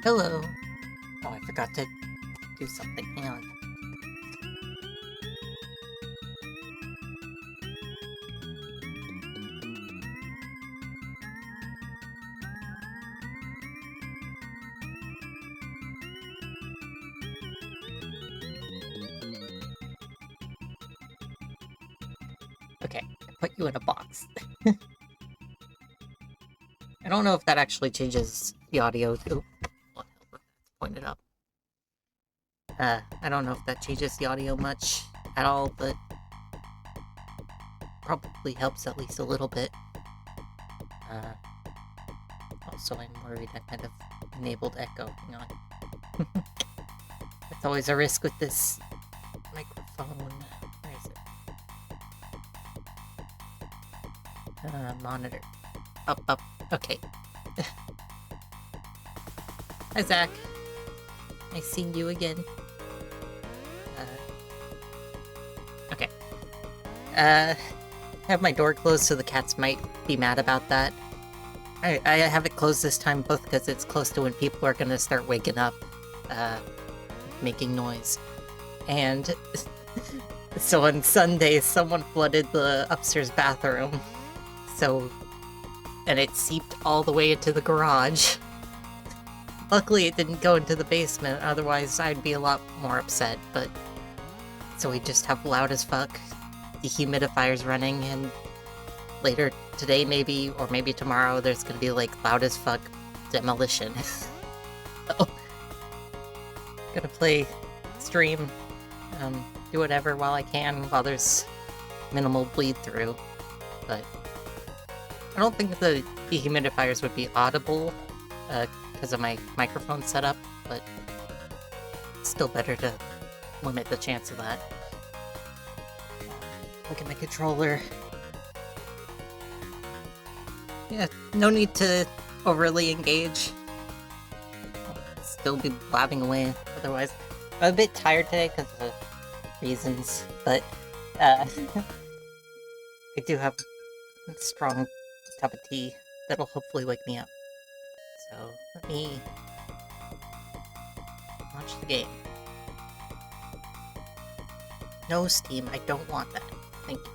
Hello. Oh, I forgot to do something. Hang on. Okay, I put you in a box. I don't know if that actually changes the audio. Oop. What the hell? Pointed up. I don't know if that changes the audio much at all, but probably helps at least a little bit. Uh, Also, I'm worried I kind of enabled echo. Hang on. It's always a risk with this microphone. Where is it? Monitor. Up. Okay. Hi, Zach. Nice seeing you again. Okay. I have my door closed, so the cats might be mad about that. I have it closed this time both because it's close to when people are gonna start waking up, making noise. And so on Sunday, someone flooded the upstairs bathroom. And it seeped all the way into the garage. Luckily, it didn't go into the basement, otherwise I'd be a lot more upset, but... So we just have loud as fuck dehumidifiers running, and later today maybe, or maybe tomorrow, there's gonna be like loud as fuck demolition. So, gonna play, stream, do whatever while I can, while there's minimal bleed through, but... I don't think the dehumidifiers would be audible, because of my microphone setup, but still better to limit the chance of that. Look at my controller. Yeah, no need to overly engage. I'll still be blabbing away otherwise. I'm a bit tired today because of reasons, but I do have a strong cup of tea that'll hopefully wake me up. So let me launch the game. No Steam, I don't want that. Thank you.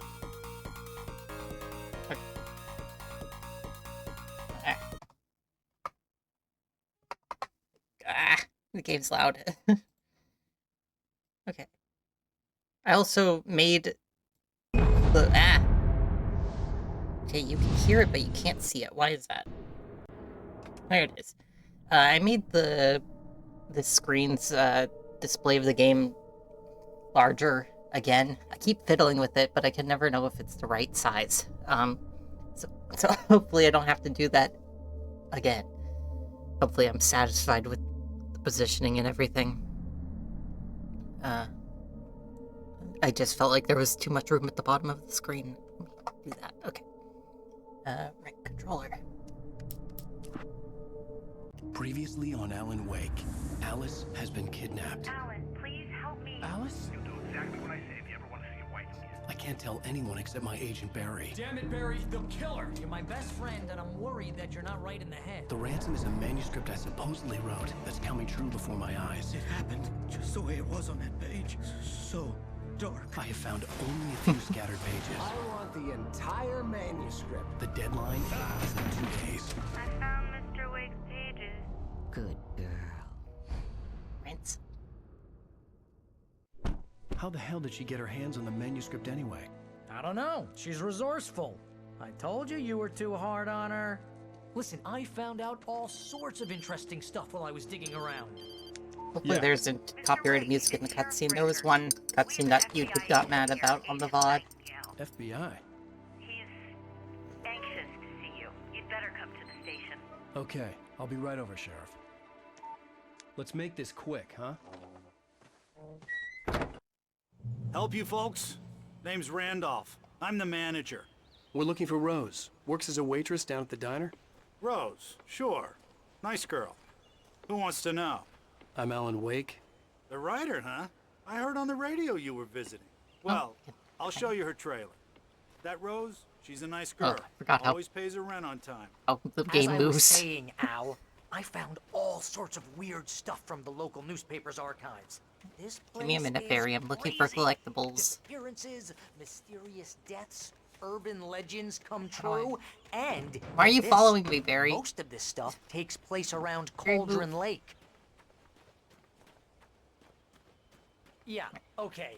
Okay. The game's loud. Okay. I also made the Okay, you can hear it, but you can't see it. Why is that? There it is. I made the screen's display of the game larger again. I keep fiddling with it, but I can never know if it's the right size. So hopefully I don't have to do that again. Hopefully I'm satisfied with the positioning and everything. I just felt like there was too much room at the bottom of the screen. Do that. Okay. Right controller. Previously on Alan Wake, Alice has been kidnapped. Alan, please help me. Alice? You'll do exactly what I say if you ever want to see a wife again. I can't tell anyone except my agent Barry. Damn it, Barry, they'll kill her. You're my best friend, and I'm worried that you're not right in the head. The ransom is a manuscript I supposedly wrote that's coming true before my eyes. It happened just the way it was on that page. So dark. I have found only a few scattered pages. I want the entire manuscript. The deadline is in 2 days. I found Mr. Wake's pages. Good girl. Rinse. How the hell did she get her hands on the manuscript anyway? I don't know. She's resourceful. I told you you were too hard on her. Listen, I found out all sorts of interesting stuff while I was digging around. Hopefully there's a copyrighted music in the cutscene. There was one cutscene that you got mad about on the VOD. FBI? He's anxious to see you. You'd better come to the station. Okay, I'll be right over, Sheriff. Let's make this quick, huh? Help you folks? Name's Randolph. I'm the manager. We're looking for Rose. Works as a waitress down at the diner. Rose, sure. Nice girl. Who wants to know? I'm Alan Wake. The writer, huh? I heard on the radio you were visiting. Well, I'll show you her trailer. That Rose, she's a nice girl. I forgot how- Always pays her rent on time. Oh, the game As I was moves. saying, Al, I found all sorts of weird stuff from the local newspaper's archives. This place Give me a minute, Barry. I'm looking for crazy. collectibles. Disappearances, mysterious deaths, urban legends come true, and Why are you this, following me, Barry? most of this stuff takes place around Barry, Cauldron move. Lake. Yeah, okay.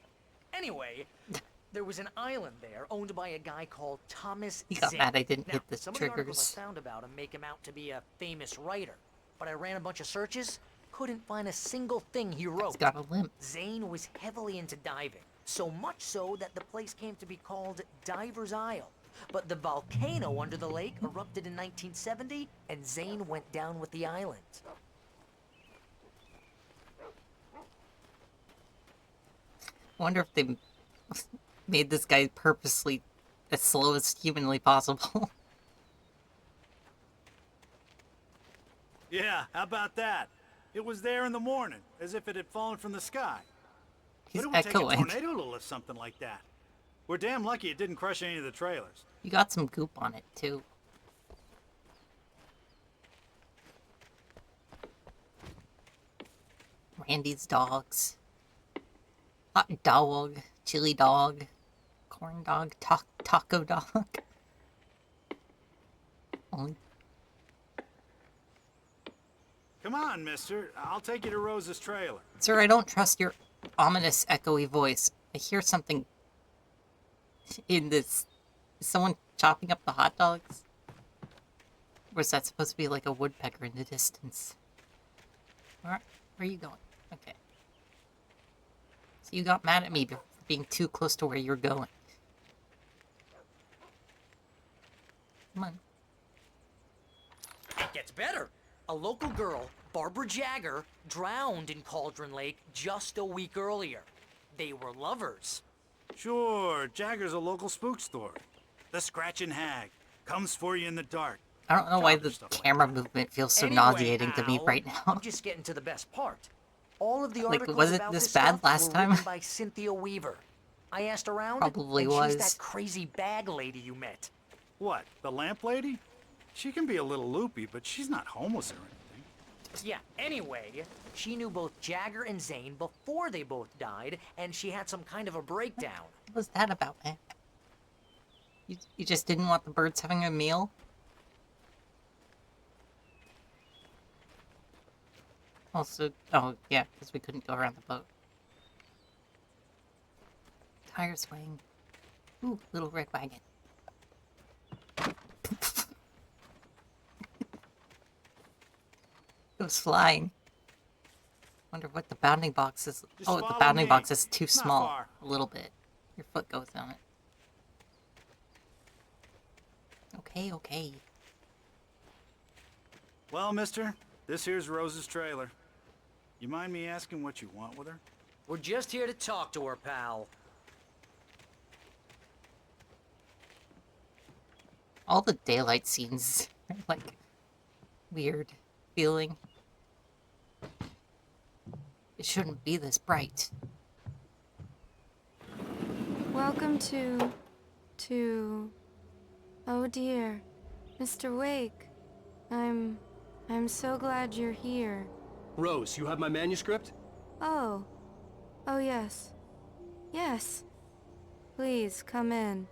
Anyway, there was an island there owned by a guy called Thomas He got Zinn. mad I didn't Now, hit the some of the articles triggers. I found about him make him out to be a famous writer, but I ran a bunch of searches, couldn't find a single thing he wrote. He's got a limp. Zane was heavily into diving, so much so that the place came to be called Diver's Isle. But the volcano under the lake erupted in 1970, and Zane went down with the island. I wonder if they made this guy purposely as slow as humanly possible. Yeah, how about that? It was there in the morning, as if it had fallen from the sky. He's But it would echoing. take a tornado to lift something like that. We're damn lucky it didn't crush any of the trailers. You got some goop on it, too. Randy's dogs. Hot dog. Chili dog. Corn dog. Taco dog. Only Come on, mister. I'll take you to Rose's trailer. Sir, I don't trust your ominous, echoey voice. I hear something in this. Is someone chopping up the hot dogs? Or is that supposed to be like a woodpecker in the distance? Where are you going? Okay. So you got mad at me for being too close to where you're going. Come on. It gets better. A local girl, Barbara Jagger, drowned in Cauldron Lake just a week earlier. They were lovers. Sure, Jagger's a local spook story. The Scratching Hag comes for you in the dark. I don't know why Drop the stuff like camera movement feels so Anyway, nauseating to me Al, right now. I'm just getting to the best part. All of the Like, articles was it about this this bad stuff last were time? written by Cynthia Weaver. I asked around, Probably and was. she's that crazy bag lady you met. What, the lamp lady? She can be a little loopy, but she's not homeless or anything. Yeah, anyway, she knew both Jagger and Zane before they both died, and she had some kind of a breakdown. What was that about, man? You just didn't want the birds having a meal? Also, oh yeah, because we couldn't go around the boat. Tire swing. Ooh, little red wagon. It was flying. Wonder what the bounding box is. Just Oh, the follow bounding me. box is too It's not small. far. A little bit. Your foot goes on it. Okay, okay. Well, mister, this here's Rose's trailer. You mind me asking what you want with her? We're just here to talk to her, pal. All the daylight scenes are like weird feeling. It shouldn't be this bright. Welcome to... Oh dear, Mr. Wake. I'm so glad you're here. Rose, you have my manuscript? Oh. Oh yes. Yes. Please, come in.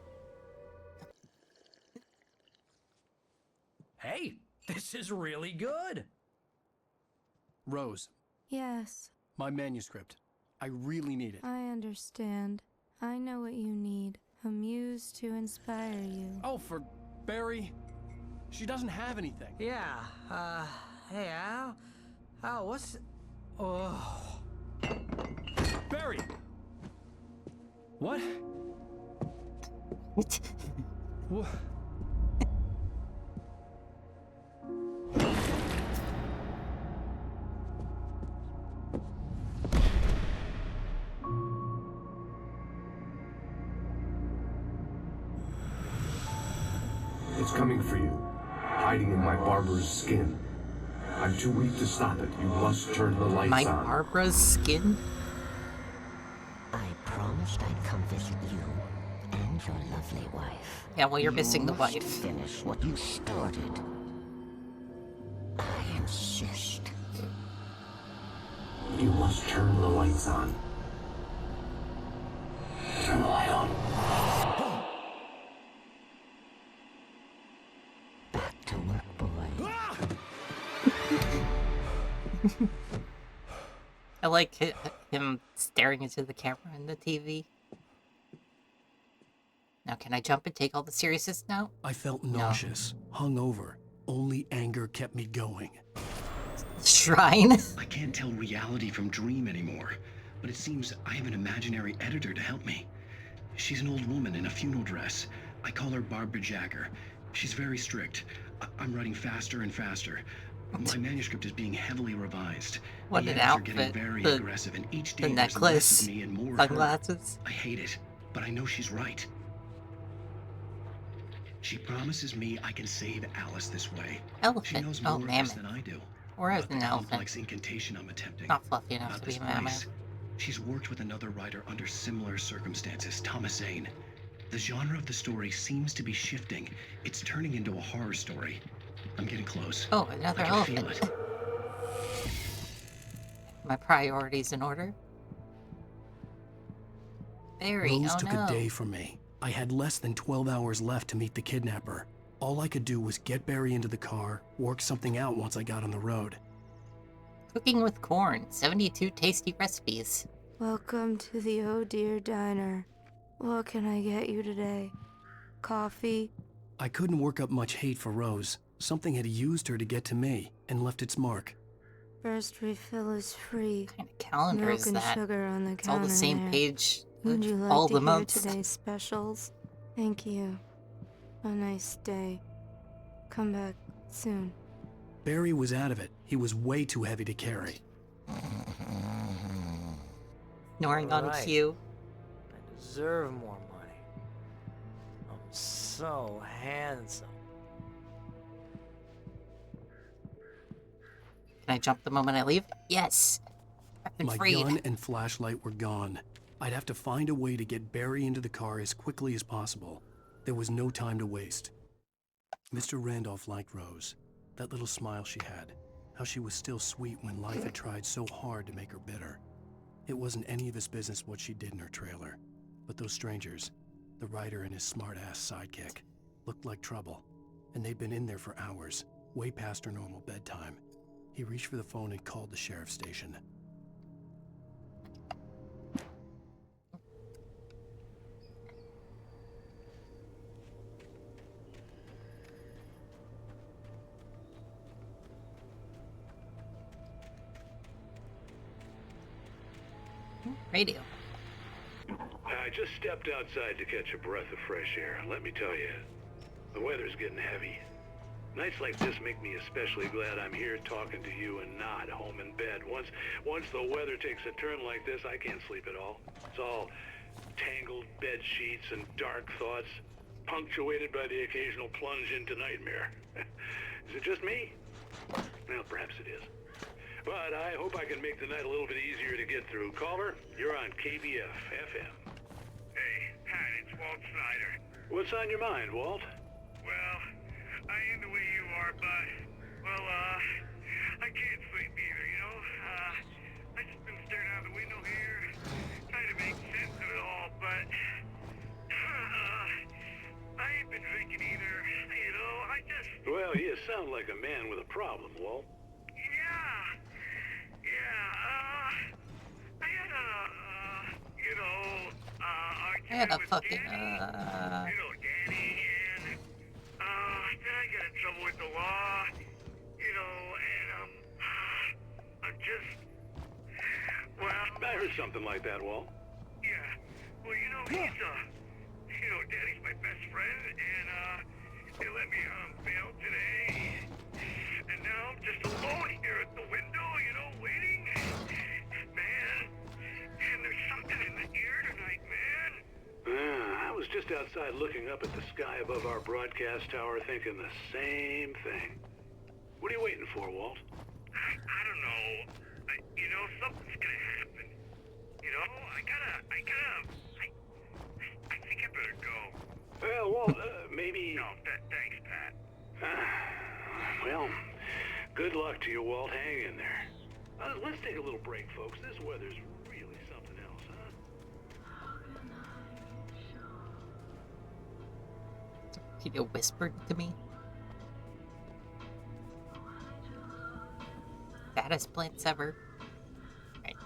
Hey, this is really good. Rose, Yes, my manuscript. I really need it. I understand. I know what you need. A muse to inspire you. Oh, for Barry. She doesn't have anything. Yeah, hey, Al? Al, what's... Oh... Barry! What? Wha- It's coming for you, hiding in my barber's skin. I'm too weak to stop it. You must turn the lights My on. Barbara's skin? I promised I'd come visit you and your lovely wife. Yeah, well, you're missing the must wife. Finish what you started. I am insist. You must turn the lights on. Turn the light on. Back to work, boy. I like him staring into the camera in the TV. Now, can I jump and take all the seriousness now? I felt nauseous, hungover. Only anger kept me going. Shrine? I can't tell reality from dream anymore, but it seems I have an imaginary editor to help me. She's an old woman in a funeral dress. I call her Barbara Jagger. She's very strict. I'm writing faster and faster. My manuscript is being heavily revised. What the an edits are outfit. getting very The- aggressive, and each The day there's less necklace, of me and more of her. sunglasses. I hate it, but I know she's right. She promises me I can save Alice this way. She Elephant. knows Oh, more of mammoth. this than I do. Or as About an the elephant. complex incantation I'm attempting. Not fluffy enough About to be this a mammoth. place. She's worked with another writer under similar circumstances, Thomas Zane. The genre of the story seems to be shifting. It's turning into a horror story. I'm getting close. Oh, another I can feel elephant. it. My priorities in order. Barry, Rose oh took no. a day from me. I had less than 12 hours left to meet the kidnapper. All I could do was get Barry into the car, work something out once I got on the road. Cooking with corn. 72 tasty recipes. Welcome to the Oh Dear Diner. What can I get you today? Coffee? I couldn't work up much hate for Rose. Something had used her to get to me and left its mark. First refill is free. What kind of calendar Milk is and that? sugar on the It's all counter the same there. page. Would you like all to the hear months. today's specials? Thank you. A nice day. Come back soon. Barry was out of it. He was way too heavy to carry. Snoring on Alright. cue. I deserve more money. I'm so handsome. Can I jump the moment I leave? Yes. I've been My freed. gun and flashlight were gone. I'd have to find a way to get Barry into the car as quickly as possible. There was no time to waste. Mr. Randolph liked Rose. That little smile she had. How she was still sweet when life had tried so hard to make her bitter. It wasn't any of his business what she did in her trailer. But those strangers, the writer and his smart-ass sidekick, looked like trouble. And they'd been in there for hours, way past her normal bedtime. He reached for the phone and called the sheriff's station. Radio. I just stepped outside to catch a breath of fresh air. Let me tell you, the weather's getting heavy. Nights like this make me especially glad I'm here talking to you and not home in bed. Once the weather takes a turn like this, I can't sleep at all. It's all tangled bed sheets and dark thoughts, punctuated by the occasional plunge into nightmare. Is it just me? Well, perhaps it is. But I hope I can make the night a little bit easier to get through. Caller, you're on KBF FM. Hey, Pat, it's Walt Snyder. What's on your mind, Walt? Well, I ain't the way you are, but, well, I can't sleep either, you know? I just been staring out the window here, trying to make sense of it all, but, I ain't been drinking either, you know? Well, you sound like a man with a problem, Walt. I had a fucking, You know, Danny, and, then I got in trouble with the law, you know, and, I'm just, well... I heard something like that, Walt. Yeah, well, you know, he's, you know, Danny's my best friend, and, they let me on bail today, and now I'm just alone here at the window, you know, waiting. Man, and there's something in the air tonight, man. I was just outside looking up at the sky above our broadcast tower thinking the same thing. What are you waiting for, Walt? I don't know. You know, something's gonna happen. You know, I think I better go. Well, Walt, maybe... No, thanks, Pat. Well, Good luck to you, Walt. Hang in there. Let's take a little break, folks. This weather's really something else, huh? Peter whispered to me. Fattest plants ever. Right.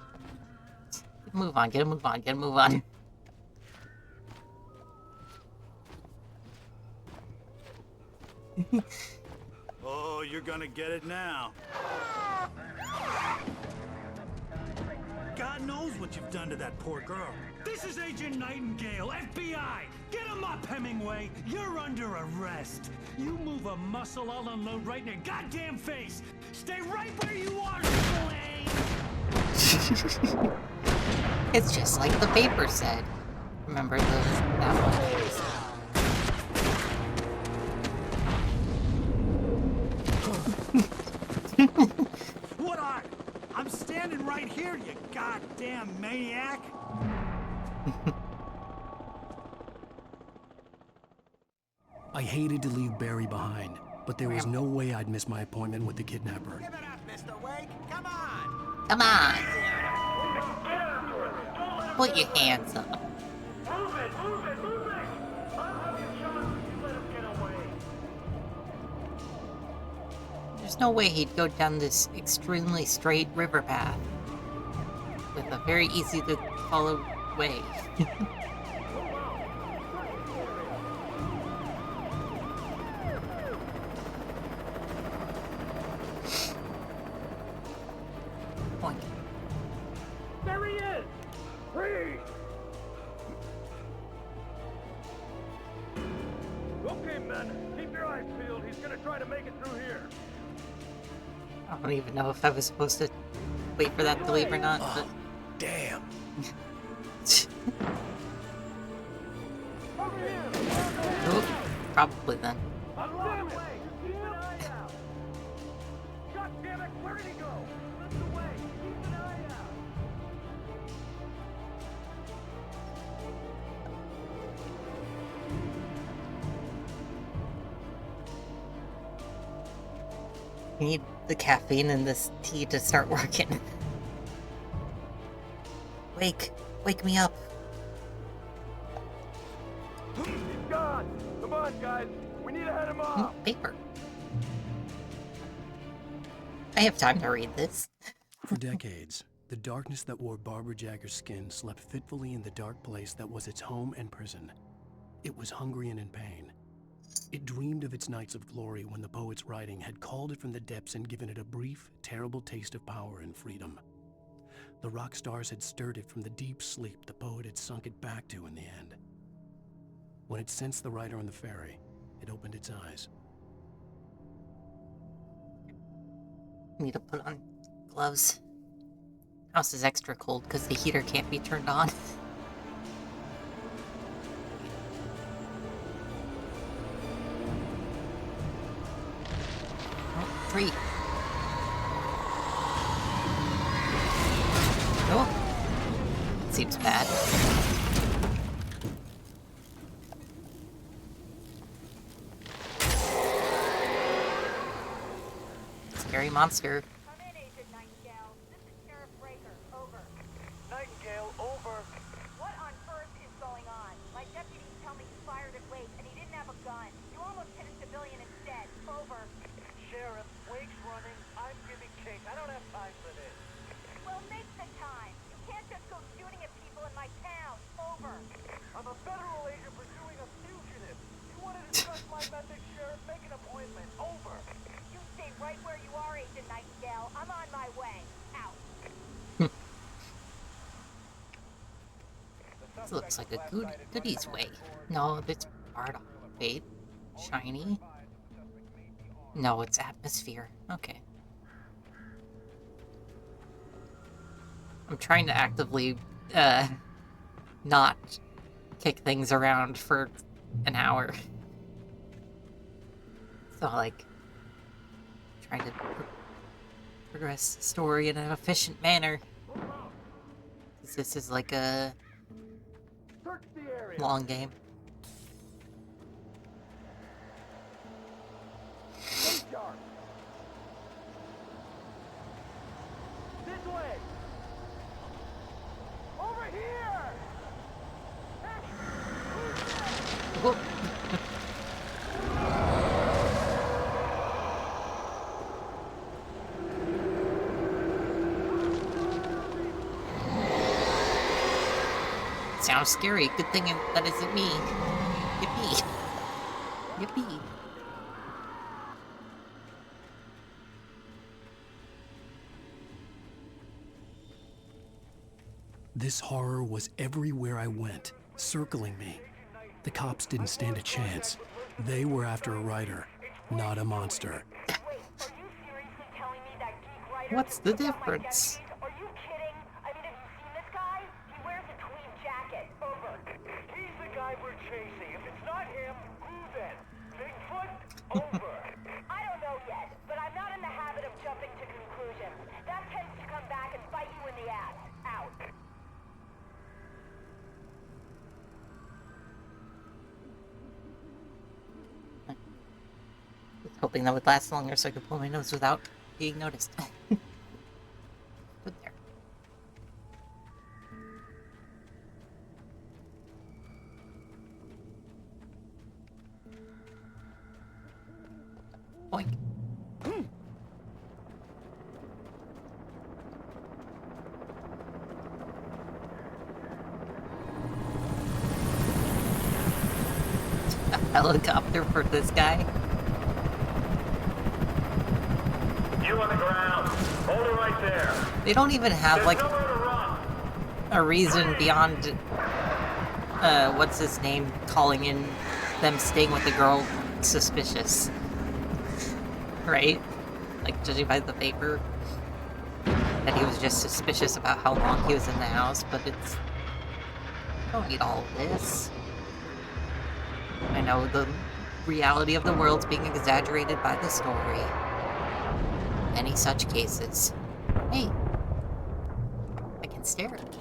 Move on, get a move on, get a move on. Oh, you're gonna get it now. God knows what you've done to that poor girl. This is Agent Nightingale, FBI! Get him up, Hemingway! You're under arrest! You move a muscle, I'll unload right in your goddamn face! Stay right where you are, Blaine! It's just like the paper said. Remember that one? What are? I'm standing right here, you goddamn maniac! I hated to leave Barry behind, but there was no way I'd miss my appointment with the kidnapper. Give it up, Mr. Wake. Come on. Come on! Put your hands up. Move it! Move it! Move it! I'll have you shot if you let him get away. There's no way he'd go down this extremely straight river path with a very easy to follow way. Point. There he is! Freeze! Okay, men. Keep your eyes peeled. He's gonna try to make it through here. I don't even know if I was supposed to wait for that to leave or not, but... Damn! Oh, probably then. God damn it! Where did he go? Lift away. Keep an eye out. I need the caffeine in this tea to start working. Wake me up. He's gone. Come on, guys. We need to head him off. Paper. I have time to read this. For decades, the darkness that wore Barbara Jagger's skin slept fitfully in the dark place that was its home and prison. It was hungry and in pain. It dreamed of its nights of glory when the poet's writing had called it from the depths and given it a brief, terrible taste of power and freedom. The rock stars had stirred it from the deep sleep the poet had sunk it back to in the end. When it sensed the writer on the ferry, it opened its eyes. Need to put on gloves. House is extra cold because the heater can't be turned on. Oh, tree. Oh, seems bad. Scary monster. Come in, Agent Nightingale. This is Sheriff Breaker. Over. Nightingale, over. What on earth is going on? My deputies tell me you fired at Wake, and he didn't have a gun. You almost hit a civilian instead. Over. Sheriff, Wake's running. I'm giving chase. I don't have time for this. Well, make the time. You can't just go shooting at people in my town. Over. I'm a federal agent pursuing a fugitive. You want to discuss my methods, Sheriff? Make an appointment. Over. You stay right where you are, Agent Nightingale. I'm on my way. Out. This looks like a goodies way. No, it's part of it. Shiny. No, it's atmosphere. Okay. I'm trying to actively, not kick things around for an hour. So, like, trying to progress the story in an efficient manner. 'Cause this is like a long game. Whoop. Sounds scary. Good thing that isn't me. Yippee. Yippee. This horror was everywhere I went, circling me. The cops didn't stand a chance. They were after a writer, not a monster. What's the difference? Are you kidding? I mean, have you seen this guy? He wears a tweed jacket. Over. He's the guy we're chasing. If it's not him, who then? Bigfoot? Over. I don't know yet, but I'm not in the habit of jumping to conclusions. That tends to come back and bite you in the ass. Out. Hoping that would last longer so I could pull my nose without being noticed. But there. Boink. A helicopter for this guy? You on the ground. Hold it right there. They don't even have, like, a reason beyond, what's his name, calling in them staying with the girl suspicious. Right? Like, judging by the paper, that he was just suspicious about how long he was in the house, but it's... I don't need all of this. I know the reality of the world's being exaggerated by the story. Any such cases. Hey, I can stare at it.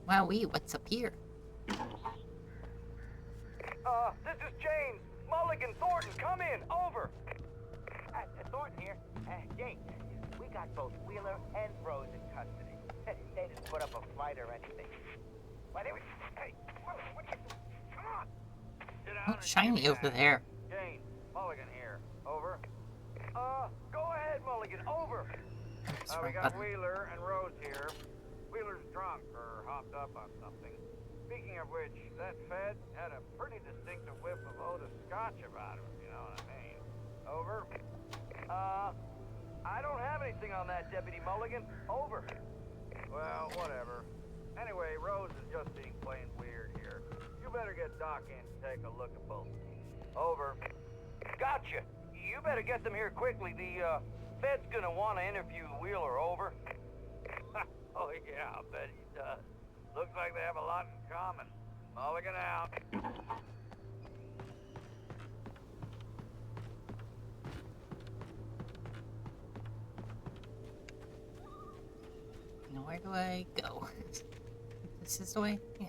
Wowee, what's up here? This is James. Mulligan, Thornton, come in. Over. Thornton here. Jake, we got both Wheeler and Rose in custody. They didn't put up a fight or anything. Why, they were... Hey, what are you... Come on! Get out Oh, shiny over there. James, Mulligan here. Over. Go ahead, Mulligan. Over. We got Wheeler and Rose here. Wheeler's drunk or hopped up on something. Speaking of which, that Fed had a pretty distinctive whiff of Otis Scotch about him, you know what I mean. Over. I don't have anything on that, Deputy Mulligan. Over. Well, whatever. Anyway, Rose is just being plain weird here. You better get Doc in to take a look at both. Over. Gotcha. You better get them here quickly. The, Fed's gonna want to interview Wheeler. Over. Oh, yeah, I'll bet he does. Looks like they have a lot in common. Mulligan out. Now where do I go? This is the way? Yeah.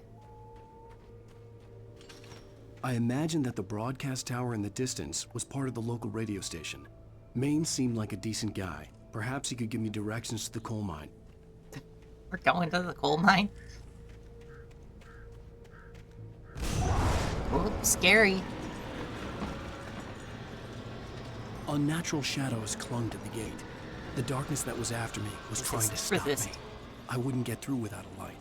I imagined that the broadcast tower in the distance was part of the local radio station. Maine seemed like a decent guy. Perhaps he could give me directions to the coal mine. We're going to the coal mine? Whoop, scary. Unnatural shadows clung to the gate. The darkness that was after me was trying to stop me. I wouldn't get through without a light.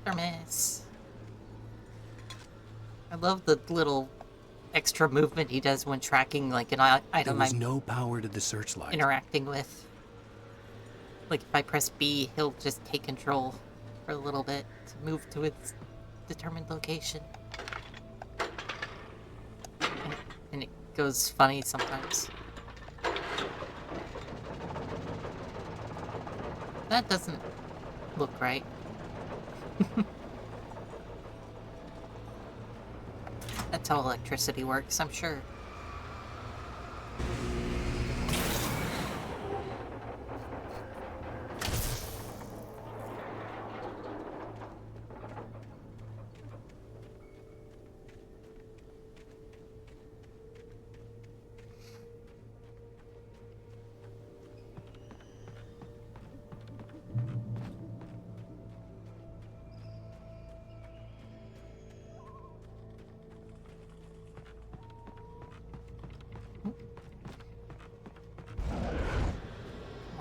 Thermos. I love the little extra movement he does when tracking like an item There was I'm no power to the searchlight. interacting with. Like if I press B, he'll just take control for a little bit to move to its determined location. And it goes funny sometimes. That doesn't look right. That's how electricity works, I'm sure.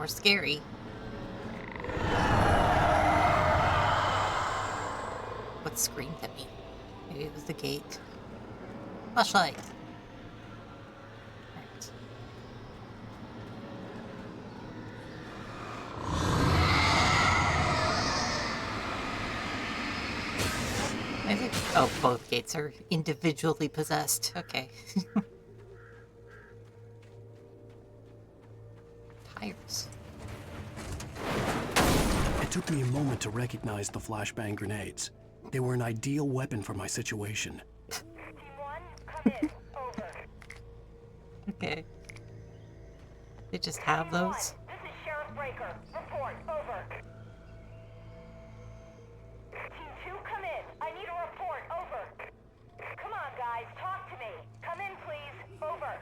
more scary. What screamed at me? Maybe it was the gate. Flashlight. Right. I think. Oh, both gates are individually possessed. Okay. Tires. It took me a moment to recognize the flashbang grenades. They were an ideal weapon for my situation. Team 1, come in. Over. Okay. They just have Team 1, those? this is Sheriff Breaker. Report. Over. Team 2, come in. I need a report. Over. Come on, guys. Talk to me. Come in, please. Over.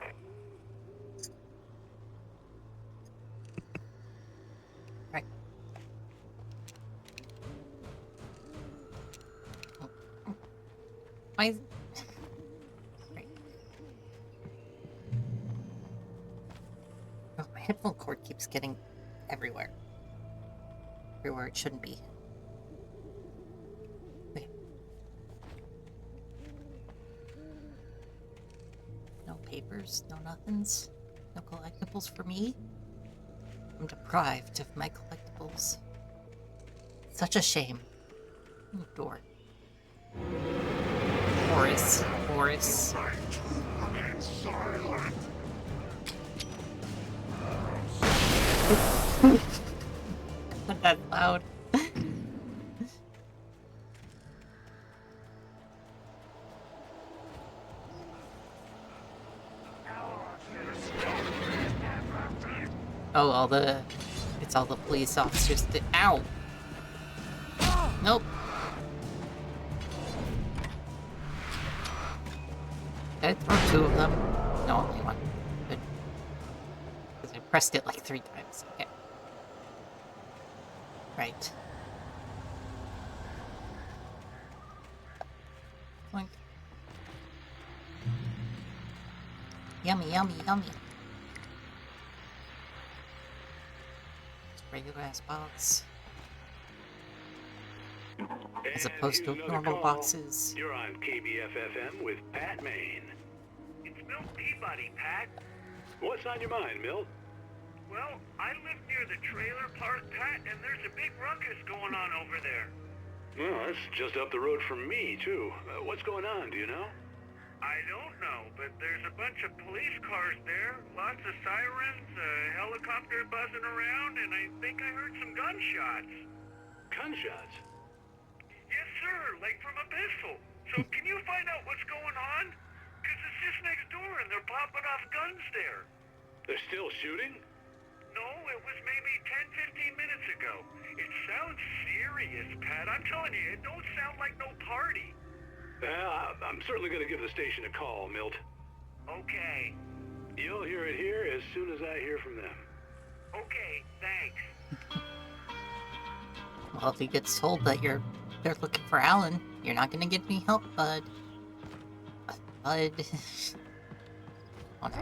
Right. Why is... Right. Oh, my headphone cord keeps getting everywhere. Everywhere it shouldn't be. Okay. No papers, no nothings, no collectibles for me. I'm deprived of my collectibles. Such a shame. Ooh, door. Horace. Horace. Not that loud. Oh, it's all the police officers that, ow! Nope. Did I throw 2 of them? No, only 1. Good. Because I pressed it like 3 times. Okay. Right. Boink. Yummy, yummy, yummy. Regular ass box. As opposed to normal boxes. You're on KBFFM with Pat Maine. It's Milt Peabody, Pat. What's on your mind, Milt? Well, I live near the trailer park, Pat, and there's a big ruckus going on over there. Well, that's just up the road from me, too. What's going on, do you know? I don't know, but there's a bunch of police cars there, lots of sirens, a helicopter buzzing around, and I think I heard some gunshots. Gunshots? Yes, sir, like from a pistol. So can you find out what's going on? Because it's just next door and they're popping off guns there. They're still shooting? No, it was maybe 10, 15 minutes ago. It sounds serious, Pat. I'm telling you, it don't sound like no party. I'm certainly going to give the station a call, Milt. Okay. You'll hear it here as soon as I hear from them. Okay, thanks. Well, if he gets told that they're looking for Alan, you're not gonna get any help, bud. Bud. Oh no.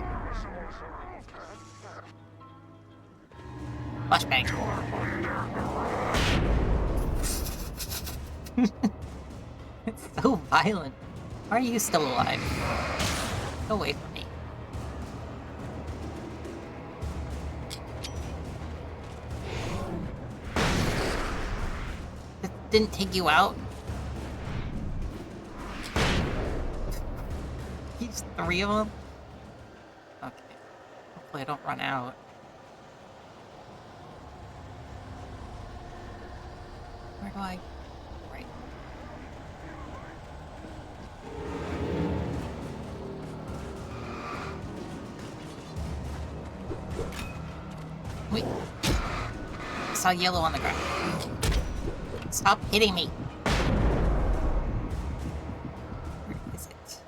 Flashbang. It's so violent. Why are you still alive? Go away from me. It didn't take you out? He's 3 of them? Okay. Hopefully I don't run out. Where do I... Right. Wait. I saw yellow on the ground. Stop hitting me. Where is it?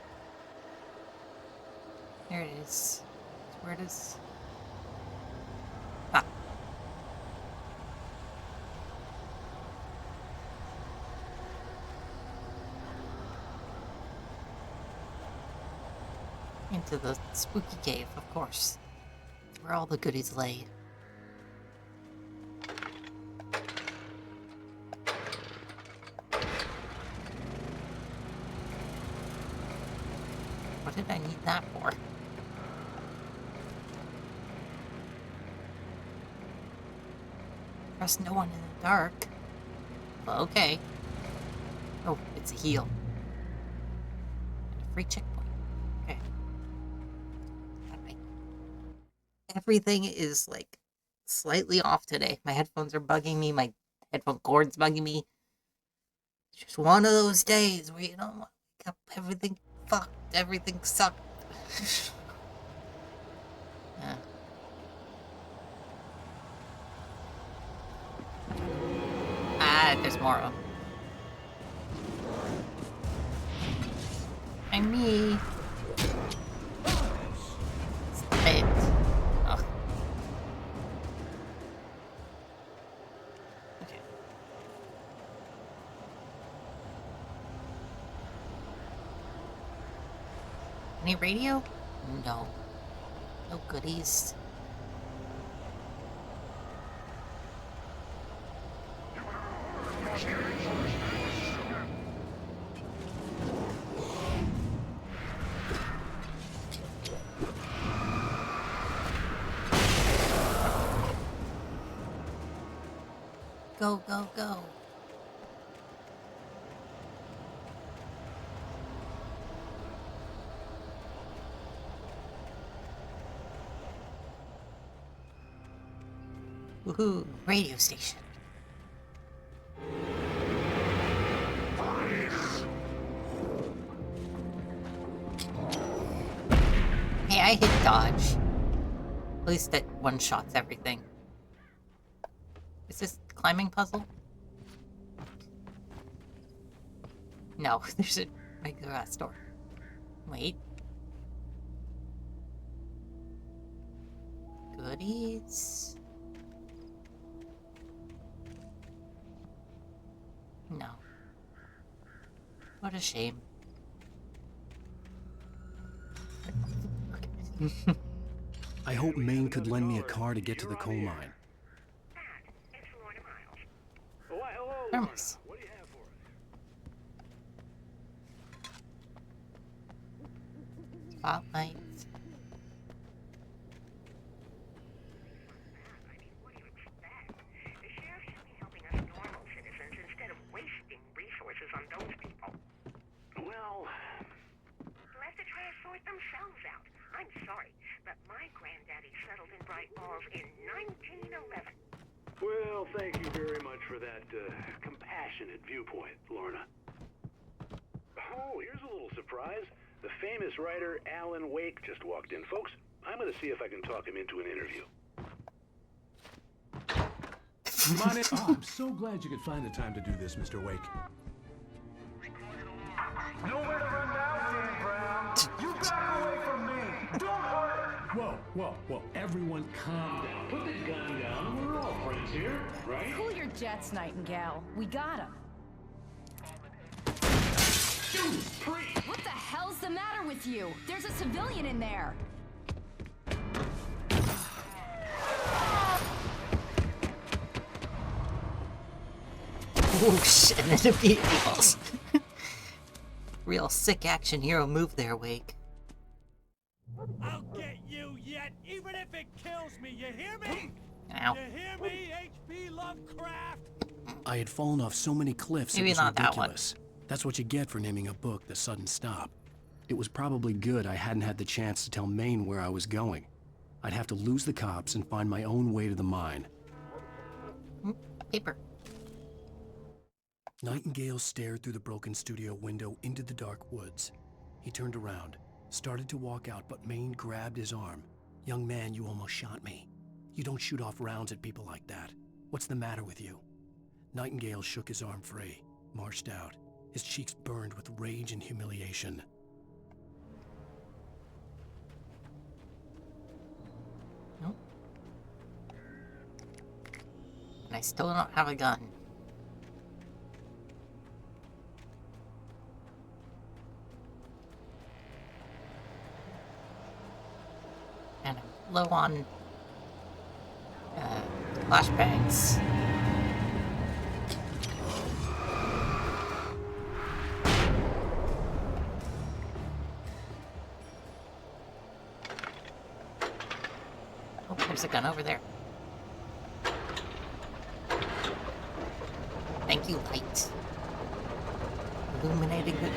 There it is. Where it is? Ah. Into the spooky cave, of course. Where all the goodies lay. What did I need that for? Trust no one in the dark. Well, okay. Oh, it's a heal. And a free checkpoint. Okay. Alright. Everything is, like, slightly off today. My headphones are bugging me. My headphone cord's bugging me. It's just one of those days where you don't want to wake up, everything fucked, everything sucked. Yeah. Ah, there's more of them. And me. Stop it. Ugh. Okay. Any radio? No. No goodies. Go, go, go. Woohoo, radio station. Hey, I hit dodge. At least that one shots everything. Is this climbing puzzle? No, there's a regular ass door. Wait. Goodies? No. What a shame. I hope Maine could lend me a car to get to the coal mine. Thermos. What do you have for us? Spotlights. Well, Let the trash sort themselves out. I'm sorry, but my granddaddy settled in Bright Falls in 1911. well, thank you very much for that compassionate viewpoint, Lorna. Oh, here's a little surprise. The famous writer Alan Wake just walked in, folks. I'm going to see if I can talk him into an interview. Oh, I'm so glad you could find the time to do this, Mr. Wake. Nowhere to run now, Dan Brown. You back away from me. Don't hurt her. Whoa, whoa, whoa. Everyone calm down. Put the gun down. We're all friends here, right? Cool your jets, Nightingale. We got him. Judas Priest! What the hell's the matter with you? There's a civilian in there. Oh shit, and then it beat falls. Real sick action hero move there, Wake. I'll get you yet, even if it kills me. You hear me? Ow. You hear me, H.P. Lovecraft? I had fallen off so many cliffs Maybe it was not that one. ridiculous. That's what you get for naming a book The Sudden Stop. It was probably good I hadn't had the chance to tell Maine where I was going. I'd have to lose the cops and find my own way to the mine. Paper. Nightingale stared through the broken studio window into the dark woods. He turned around, started to walk out, but Maine grabbed his arm. "Young man, you almost shot me. You don't shoot off rounds at people like that. What's the matter with you?" Nightingale shook his arm free, marched out. His cheeks burned with rage and humiliation. Nope. And I still don't have a gun. And I'm low on flashbangs. there's a gun over there. Thank you, light. Illuminating the...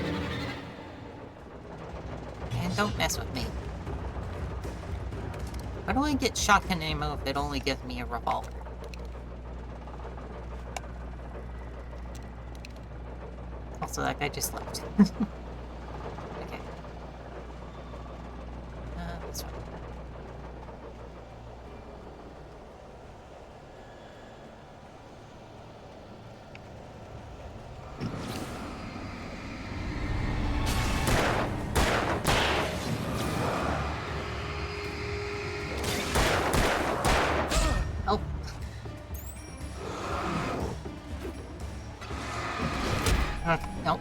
And don't mess with me. Why do I get shotgun ammo if it only gives me a revolver? Also, that guy just left. Okay. This one. Oh. Nope.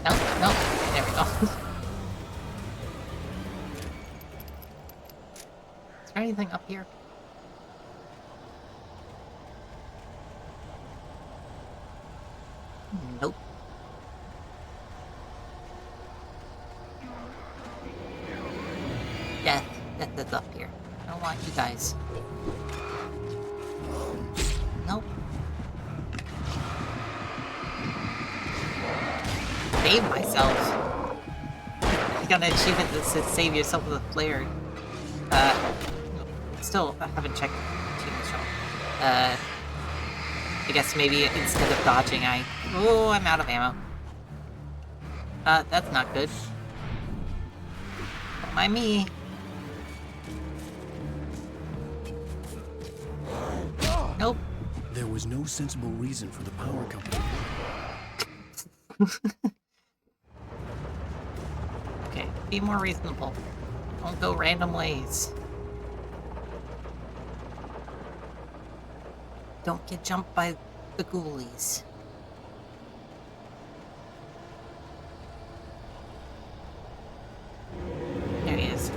Nope, nope. There we go. Is there anything up here? Nope. Death. Death is up here. I don't want you guys. Nope. Save myself. I got an achievement that says save yourself with a flare. Still, I haven't checked the achievement shop. I guess maybe instead of dodging, Oh, I'm out of ammo. That's not good. Don't mind me. Nope. There was no sensible reason for the power company. Okay, be more reasonable. Don't go random ways. Don't get jumped by the ghoulies. There he is.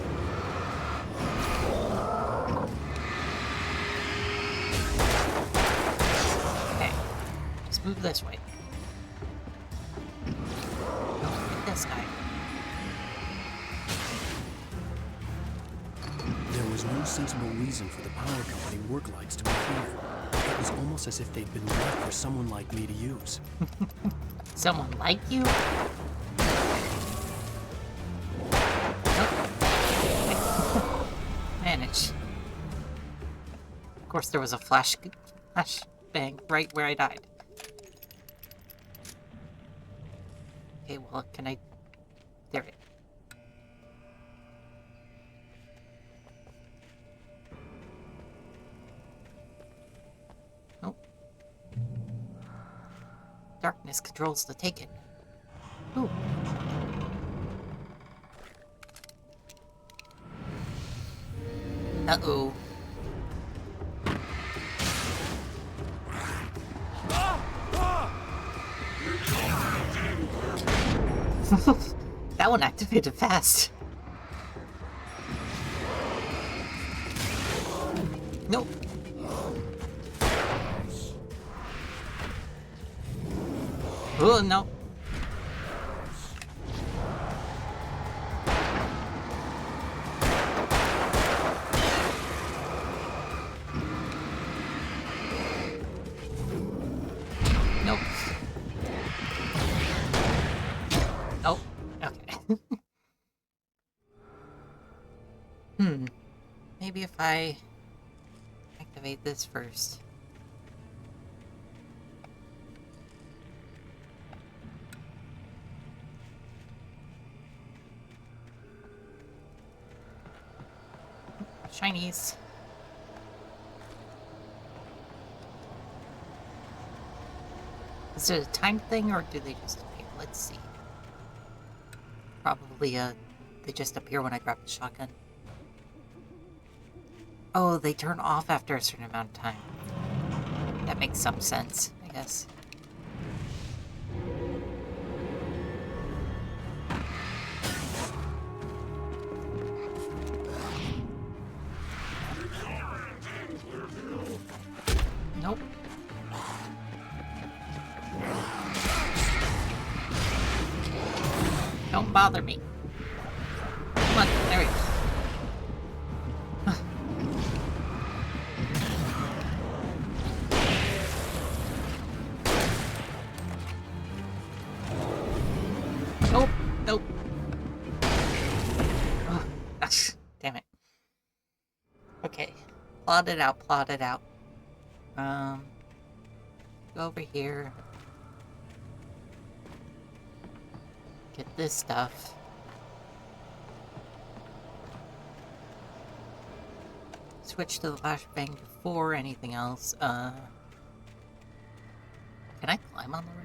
Okay, just move this way. Don't hit this guy. There was no sensible reason for the power company work lights to be here. It was almost as if they'd been left for someone like me to use. Someone like you? Manage. Of course, there was a flash bang right where I died. Okay, well, can I... There it is. Nope. Darkness controls the Taken. Ooh. Uh-oh. That one activated fast. Nope. Oh, no. Nope. Oh, okay. Maybe if I activate this first. Shinies. Is it a time thing or do they just appear? Let's see. Probably they just appear when I grab the shotgun. Oh, they turn off after a certain amount of time. That makes some sense, I guess. Don't bother me. Come on, there we go. Nope, nope. Oh, gosh, damn it. Okay, plot it out, plot it out. Go over here. Get this stuff. Switch to the flashbang before anything else. Can I climb on the roof?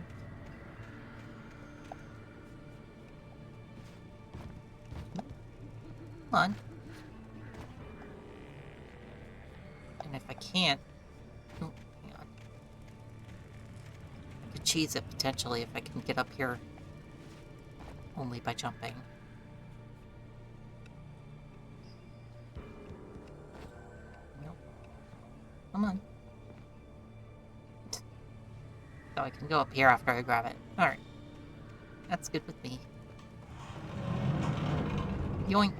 Come on. And if I can't... Oh, hang on. I could cheese it potentially if I can get up here only by jumping. Nope. Come on. So I can go up here after I grab it. Alright. That's good with me. Yoink.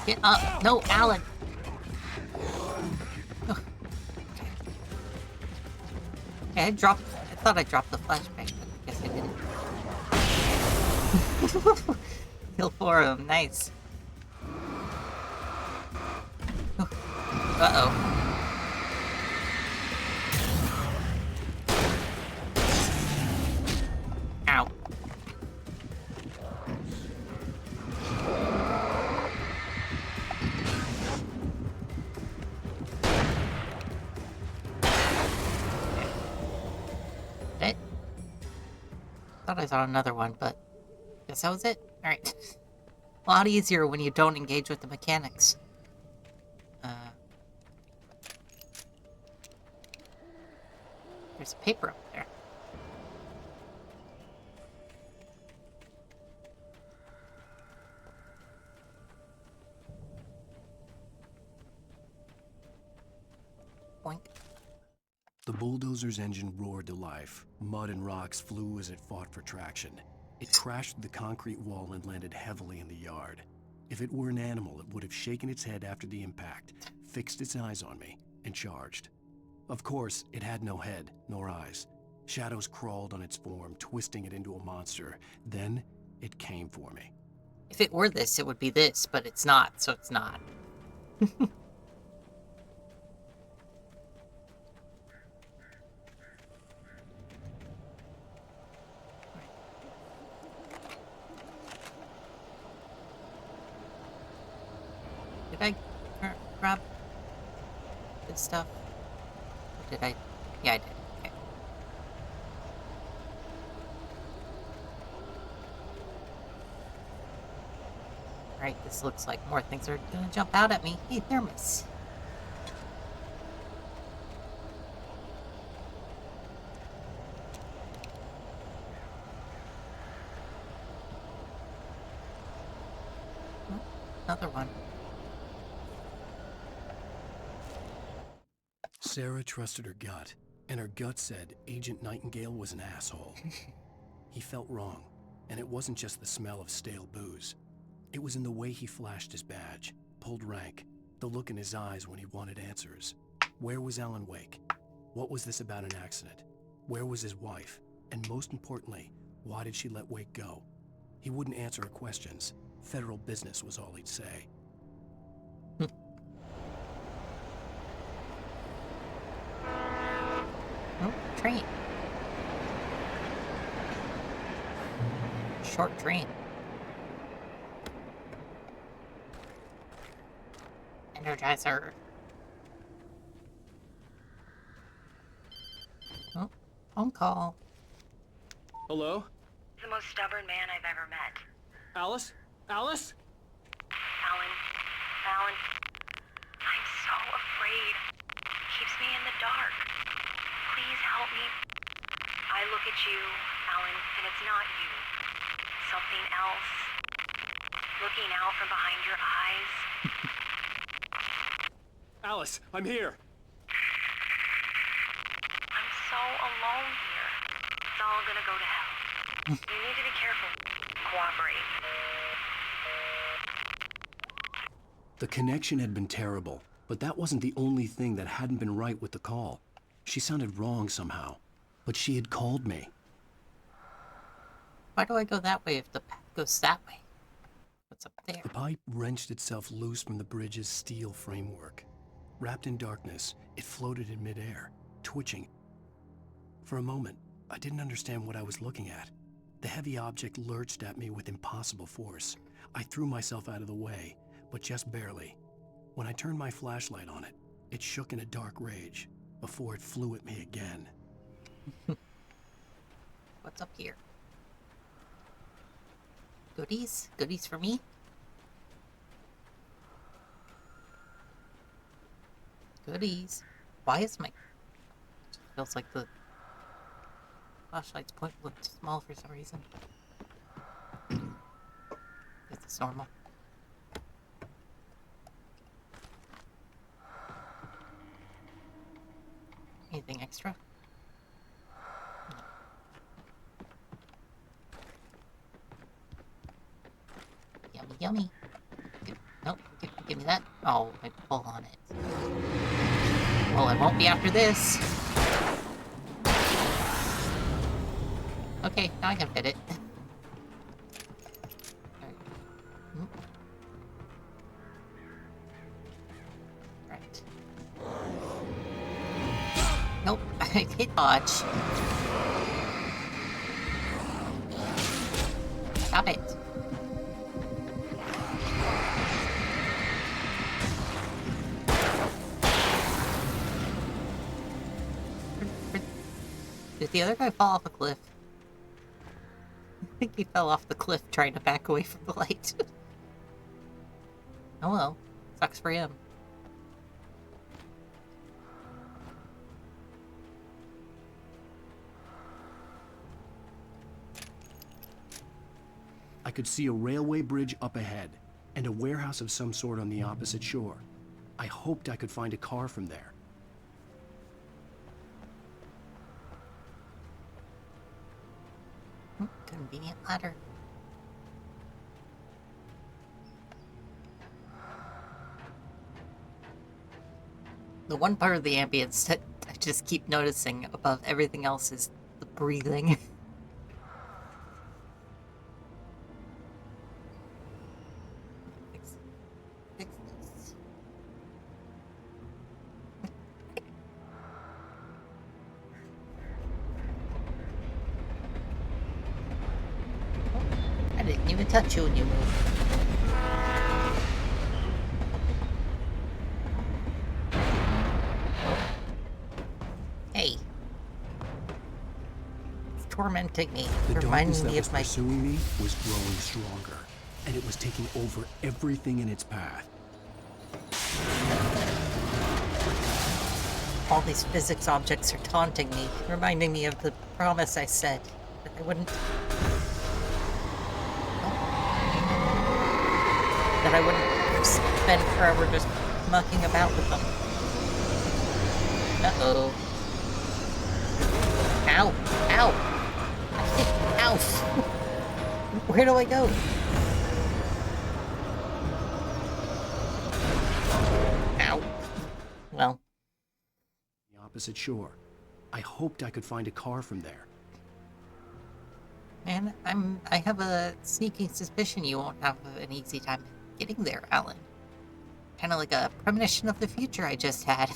Get up! No, Alan! Oh. Okay, I thought I dropped the flashbang, but I guess I didn't. Kill 4 of them, nice. Uh-oh. Ow. It? Thought I saw another one, but guess that was it. Alright. A lot easier when you don't engage with the mechanics. There's paper up there. Boink. The bulldozer's engine roared to life. Mud and rocks flew as it fought for traction. It crashed through the concrete wall and landed heavily in the yard. If it were an animal, it would have shaken its head after the impact, fixed its eyes on me, and charged. Of course, it had no head, nor eyes. Shadows crawled on its form, twisting it into a monster. Then, it came for me. If it were this, it would be this, but it's not, so it's not. Did I grab this stuff? Or did I? Yeah, I did. Okay. Alright, this looks like more things are gonna jump out at me. Hey, thermos. Oh, another one. Sarah trusted her gut, and her gut said Agent Nightingale was an asshole. He felt wrong, and it wasn't just the smell of stale booze. It was in the way he flashed his badge, pulled rank, the look in his eyes when he wanted answers. Where was Alan Wake? What was this about an accident? Where was his wife? And most importantly, why did she let Wake go? He wouldn't answer her questions. Federal business was all he'd say. Oh, train. Short train. Energizer. Oh, phone call. Hello? The most stubborn man I've ever met. Alice? Alice? Alan. I'm so afraid. Keeps me in the dark. Please help me. I look at you, Alan, and it's not you. Something else. Looking smile from behind your eyes? Alice, I'm here. I'm so alone here. It's all gonna go to hell. You need to be careful. Cooperate. The connection had been terrible, but that wasn't the only thing that hadn't been right with the call. She sounded wrong somehow, but she had called me. Why do I go that way if the path goes that way? What's up there? The pipe wrenched itself loose from the bridge's steel framework. Wrapped in darkness, it floated in midair, twitching. For a moment, I didn't understand what I was looking at. The heavy object lurched at me with impossible force. I threw myself out of the way, but just barely. When I turned my flashlight on it, it shook in a dark rage before it flew at me again. What's up here? Goodies? Goodies for me? Goodies. Why is my... It feels like the flashlight's point looked small for some reason. Is this normal? Anything extra? No. Yummy, yummy. Nope, give me that. Oh, I pull on it. Well, I won't be after this. Okay, now I can fit it. Right. Nope, I hit dodge. Stop it. Did the other guy fall off a cliff? I think he fell off the cliff trying to back away from the light. Oh well. Sucks for him. I could see a railway bridge up ahead, and a warehouse of some sort on the opposite shore. I hoped I could find a car from there. Convenient ladder. The one part of the ambience that I just keep noticing above everything else is the breathing. Fix this. I didn't even touch you when you moved. Hey. It's tormenting me. The darkness Reminding that me was of my... pursuing me was growing stronger, and it was taking over everything in its path. All these physics objects are taunting me, reminding me of the promise I said that I wouldn't... that I wouldn't spend forever just mucking about with them. Uh-oh. Ow! Ow! Ow! Where do I go? Ow. Well. The opposite shore. I hoped I could find a car from there. Man, I have a sneaking suspicion you won't have an easy time getting there, Alan. Kind of like a premonition of the future I just had.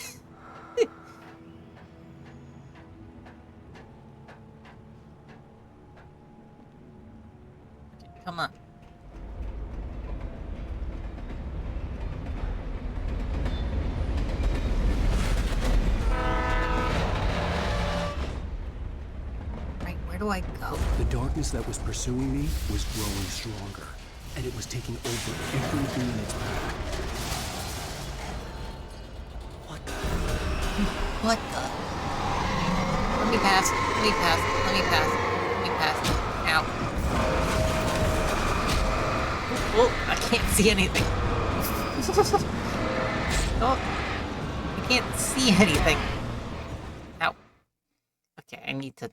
Come on. Right, where do I go? The darkness that was pursuing me was growing stronger, and it was taking over everything in its path. What the? Let me pass. Let me pass. Let me pass. Let me pass. Ow. Oh, I can't see anything. Oh, I can't see anything. Ow. Okay, I need to...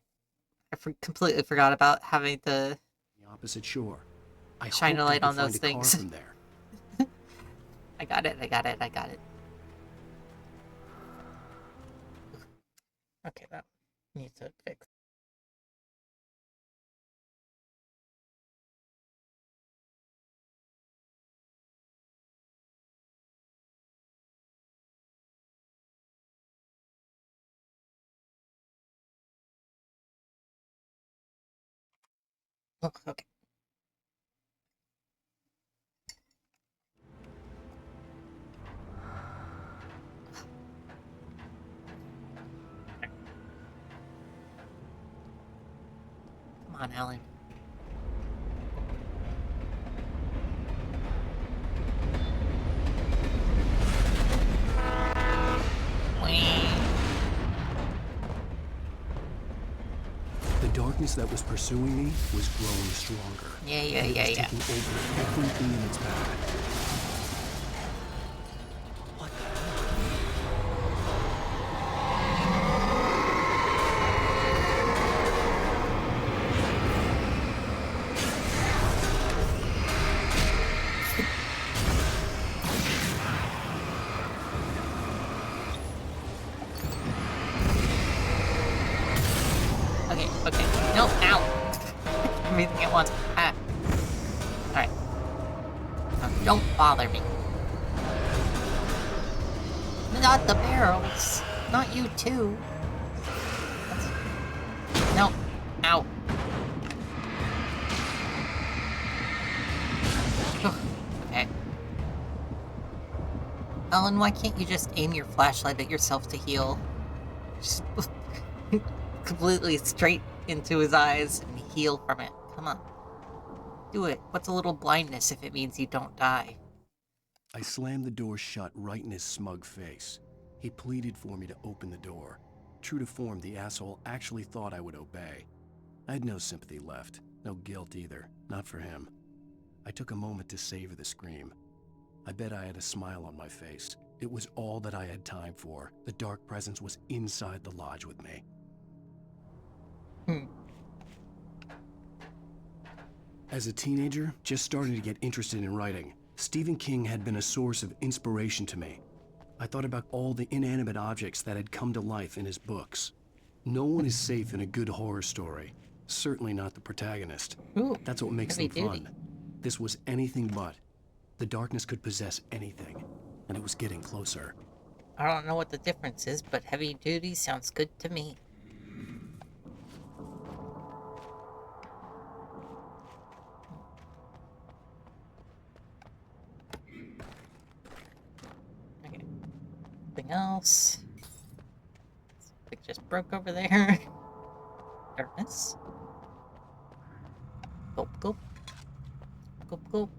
completely forgot about having to... The opposite shore. I shine a hoped I light could on those find a car things. from there. I got it. Okay, that needs to fix. Oh, okay. Come on, Alan. The darkness that was pursuing me was growing stronger. Yeah. And it was taking over everything in its path. Okay. No, ow! Everything at once. Ah. Alright. Don't bother me. Not the barrels. Not you too. No. Ow. Okay. Alan, why can't you just aim your flashlight at yourself to heal? Just completely straight into his eyes and heal from it. Come on. Do it. What's a little blindness if it means you don't die? I slammed the door shut right in his smug face. He pleaded for me to open the door. True to form, the asshole actually thought I would obey. I had no sympathy left, no guilt either, not for him. I took a moment to savor the scream. I bet I had a smile on my face. It was all that I had time for. The dark presence was inside the lodge with me. As a teenager, just starting to get interested in writing, Stephen King had been a source of inspiration to me. I thought about all the inanimate objects that had come to life in his books. No one is safe in a good horror story. Certainly not the protagonist. Ooh, that's what makes them heavy duty. fun. This was anything but. The darkness could possess anything, and it was getting closer. I don't know what the difference is, but heavy duty sounds good to me. Okay. Anything else? Something just broke over there. Darkness. Gulp, gulp. Gulp, gulp.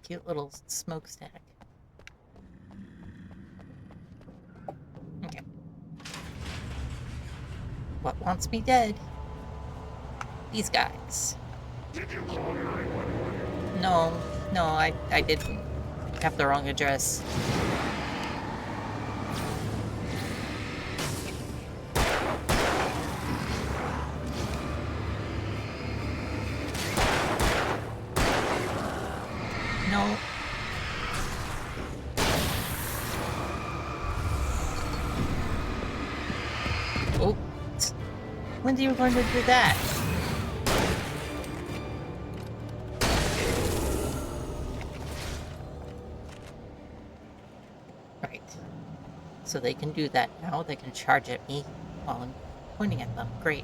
Cute little smokestack. Okay. What wants me dead? These guys. Did you call 911? No, I didn't. Have the wrong address. No. Oh. When do you learn to do that? Right. So they can do that now. They can charge at me while I'm pointing at them. Great.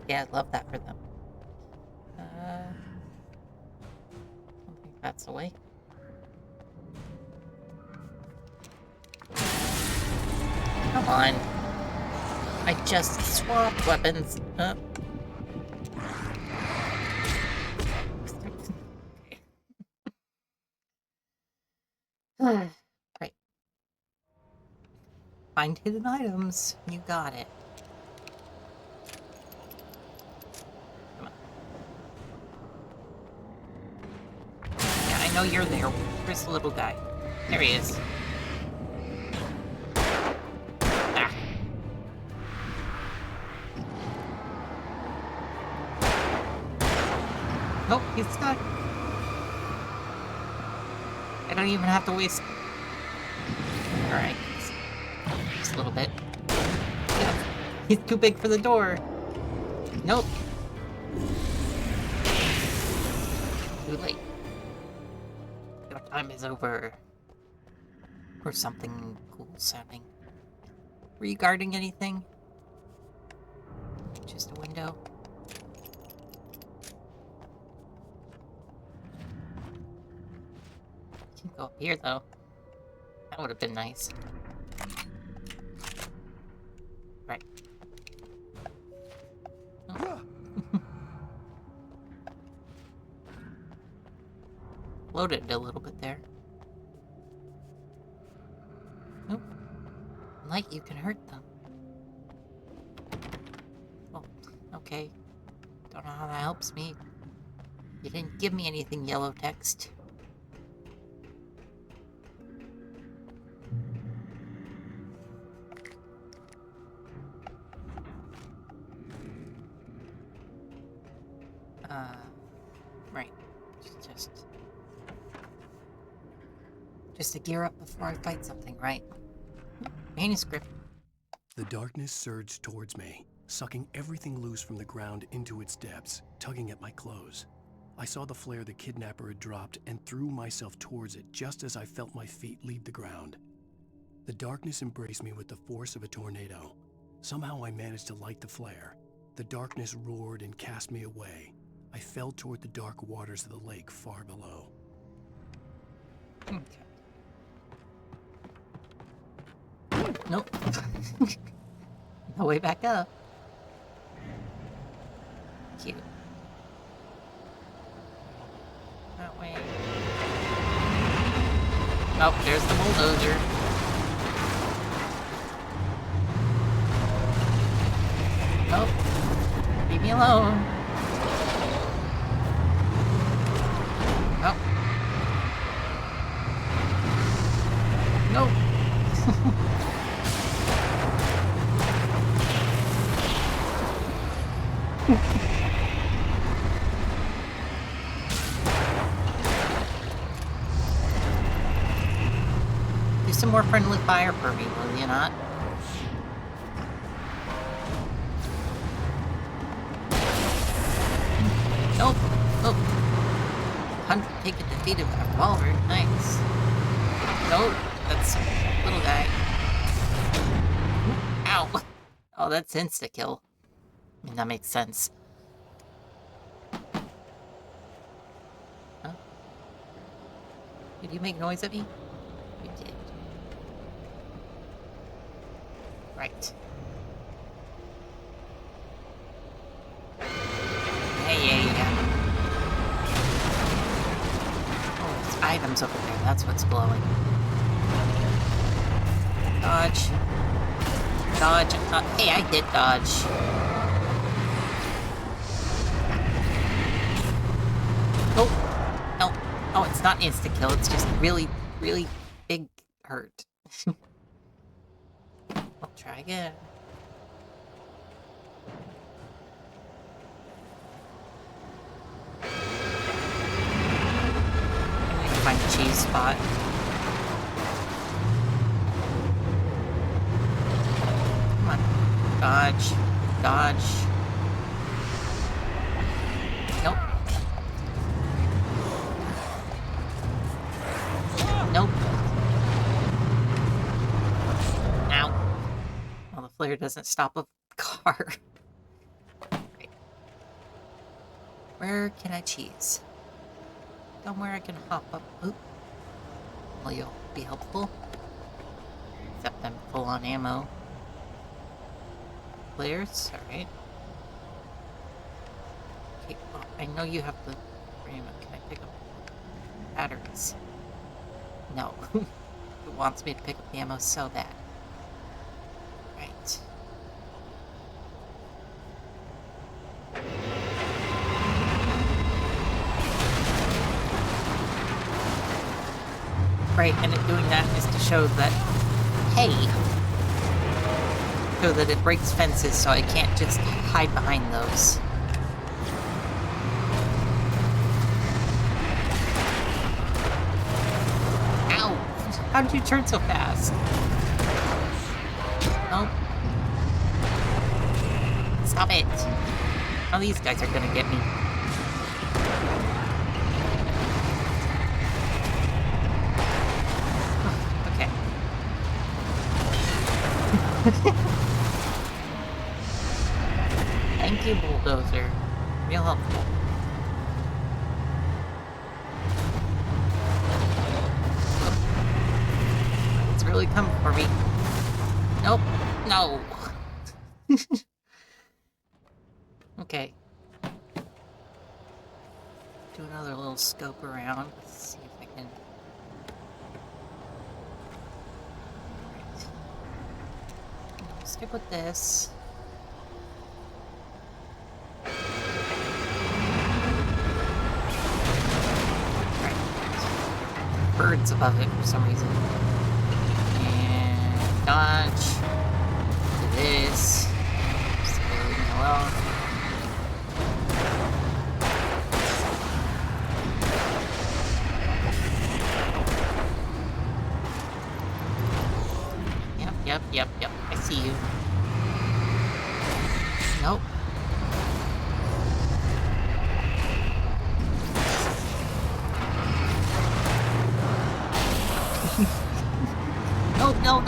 Yeah, I love that for them. I don't think that's the way. Come on. I just swapped weapons. Right. Find hidden items. You got it. I know you're there. Where's the little guy? There he is. Ah. Nope, he's stuck. I don't even have to waste... Alright. Just a little bit. Yeah. He's too big for the door. Nope. Too late. Your time is over. Or something cool sounding. Were you guarding anything? Just a window? You can go up here though. That would have been nice. Right. Oh. Loaded a little bit there. Nope. Light, you can hurt them. Oh, okay. Don't know how that helps me. You didn't give me anything, yellow text. Right. Just to gear up before I fight something, right? Manuscript. The darkness surged towards me, sucking everything loose from the ground into its depths, tugging at my clothes. I saw the flare the kidnapper had dropped and threw myself towards it just as I felt my feet leave the ground. The darkness embraced me with the force of a tornado. Somehow I managed to light the flare. The darkness roared and cast me away. I fell toward the dark waters of the lake far below. Okay. Nope. No way back up. Cute. That way. Oh, there's the bulldozer. Oh, leave me alone. Oh. Nope. Do some more friendly fire for me, will you not? Nope. Nope. Hunt take a defeat of a revolver. Nice. Nope. That's little guy. Ow. Oh, that's insta-kill. I mean, that makes sense. Huh? Did you make noise at me? You did. Right. Yeah. Oh, there's items over there. That's what's glowing. Dodge. Dodge. Hey, I did dodge. Oh. No. Oh, it's not insta-kill. It's just really, really big hurt. I'll try again. Find a cheese spot. Come on. Dodge. Dodge. Nope. Nope. Ow. Well, the flare doesn't stop a car. Right. Where can I cheese? Somewhere I can hop up. Oop. Will you be helpful? Except I'm full on ammo. Flares? Alright. Okay, well, I know you have the ammo. Can I pick up batteries? No. It wants me to pick up the ammo so bad. Right. Right, and doing that is to show that, hey, show that it breaks fences so I can't just hide behind those. Ow! How did you turn so fast? Nope. Stop it! Now these guys are gonna get me. Okay. Thank you, Bulldozer. Real helpful. It's really coming for me. Nope. No. Okay. Do another little scope around. Let's see if I can... Right. Stick with this. Right. Birds above it for some reason. And dodge. Do this. Just leave me alone. Yep. I see you. Nope. No.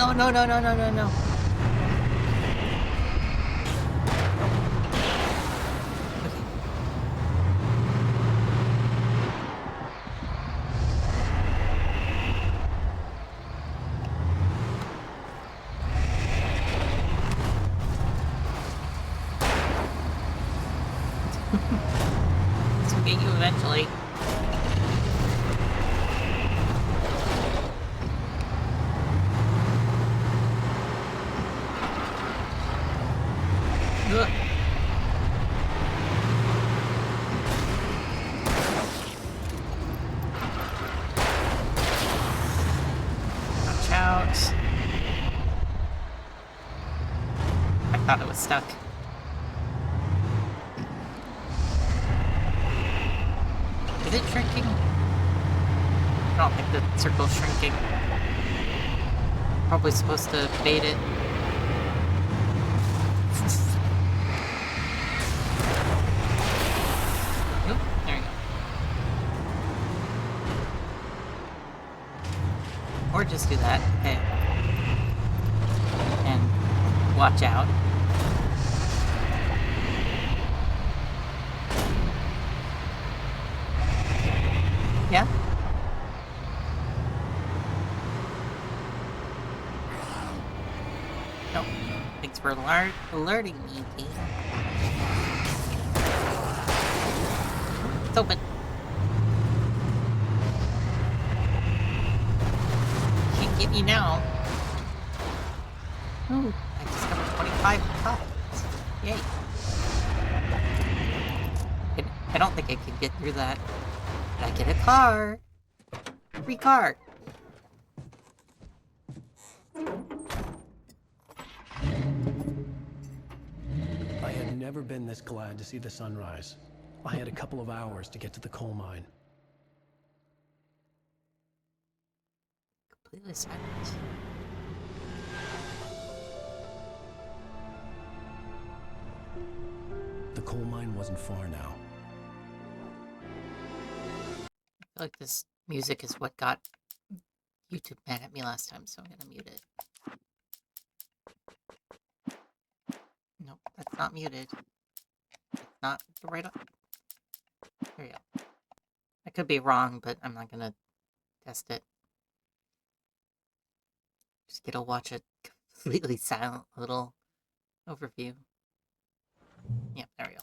This will get you eventually. Ugh. Watch out. I thought it was stuck. Is it shrinking? I don't think the circle's shrinking. Probably supposed to bait it. Oop, there you go. Or just do that. Okay. And watch out. Yeah? Nope. Thanks for alerting me, T. It's open. Can't get me now. Ooh, I discovered 25 copies. Yay. I don't think I can get through that. But I get a car. Free car. I had never been this glad to see the sunrise. I had a couple of hours to get to the coal mine. Completely silent. The coal mine wasn't far now. I feel like this music is what got YouTube mad at me last time, so I'm gonna mute it. Nope, that's not muted. It's not the right up. There you go. I could be wrong, but I'm not gonna test it. Just get to watch a completely silent little overview. Yep, there we go.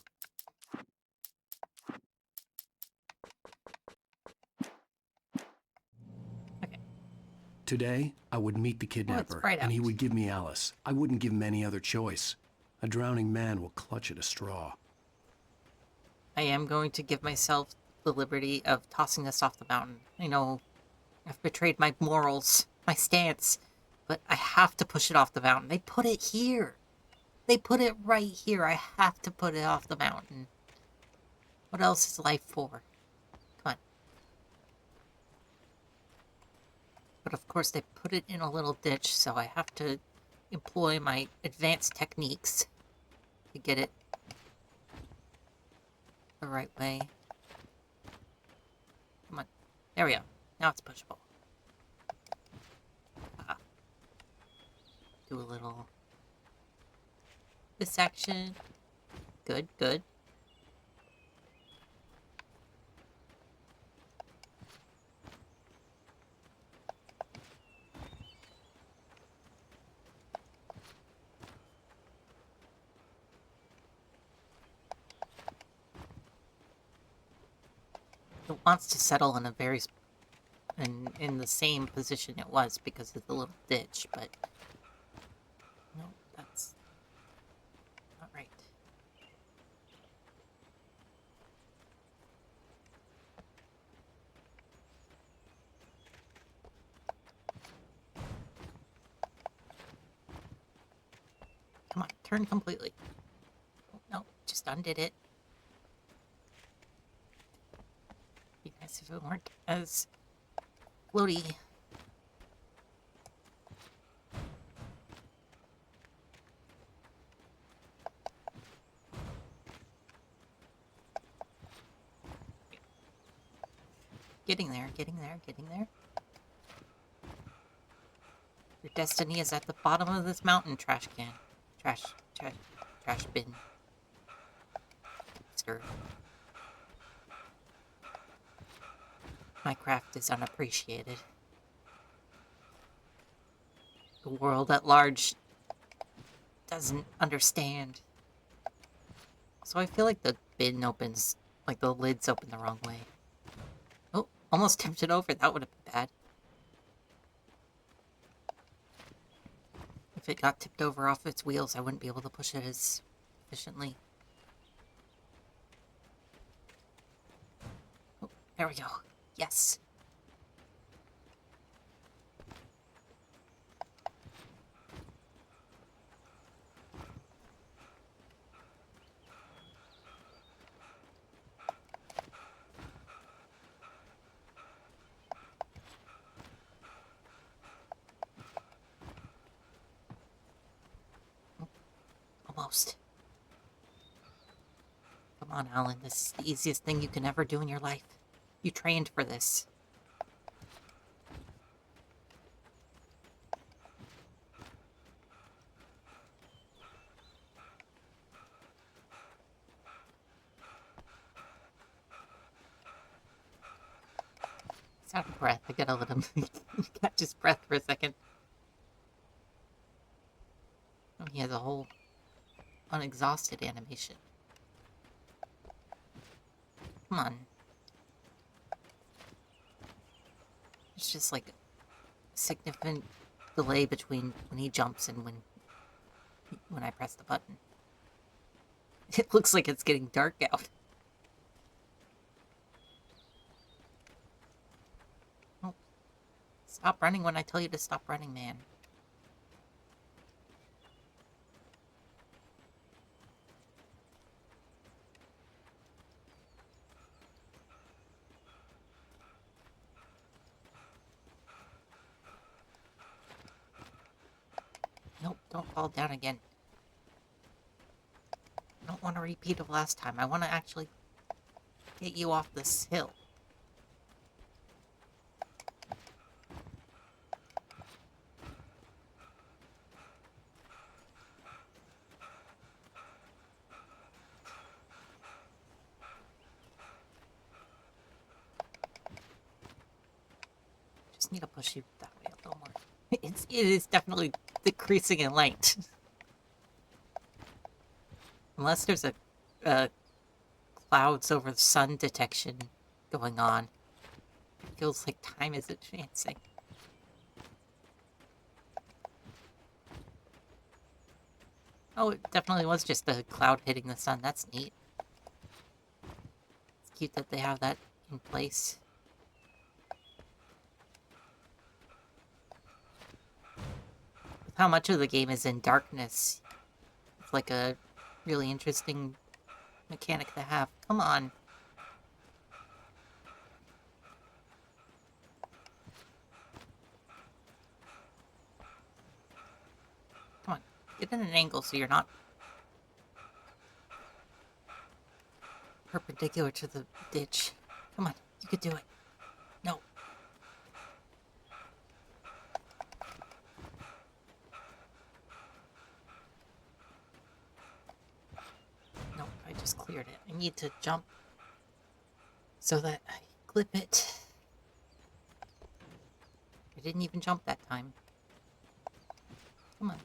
Today, I would meet the kidnapper, bright and he out. would give me Alice. I wouldn't give him any other choice. A drowning man will clutch at a straw. I am going to give myself the liberty of tossing this off the mountain. I know I've betrayed my morals, my stance, but I have to push it off the mountain. They put it here. They put it right here. I have to put it off the mountain. What else is life for? Come on. But of course they put it in a little ditch, so I have to employ my advanced techniques to get it the right way. Come on. There we go. Now it's pushable. Do a little... this action. Good, good. It wants to settle in a very in the same position it was because of the little ditch, but no, that's not right. Come on, turn completely. Oh, no, just undid it. Be nice if it weren't as floaty. Getting there, getting there, getting there. Your destiny is at the bottom of this mountain, trash can. Trash bin. Skirt. My craft is unappreciated. The world at large doesn't understand. So I feel like the bin opens, like the lids open the wrong way. Oh, almost tipped it over. That would have been bad. If it got tipped over off its wheels, I wouldn't be able to push it as efficiently. Oh, there we go. Yes. Almost. Come on, Alan. This is the easiest thing you can ever do in your life. You trained for this. He's out of breath. I gotta let him catch his breath for a second. Oh, he has a whole unexhausted animation. Come on. It's just like a significant delay between when he jumps and when I press the button. It looks like it's getting dark out. Oh. Stop running when I tell you to stop running, man. Nope, don't fall down again. I don't want to repeat of last time. I want to actually get you off this hill. Just need to push you that way a little more. It is definitely decreasing in length. Unless there's a clouds over the sun detection going on. It feels like time is advancing. Oh, it definitely was just a cloud hitting the sun. That's neat. It's cute that they have that in place. how much of the game is in darkness. It's like a really interesting mechanic to have. Come on. Come on. Get in an angle so you're not perpendicular to the ditch. Come on. You could do it. No. No, I just cleared it. I need to jump so that I clip it. I didn't even jump that time. Come on.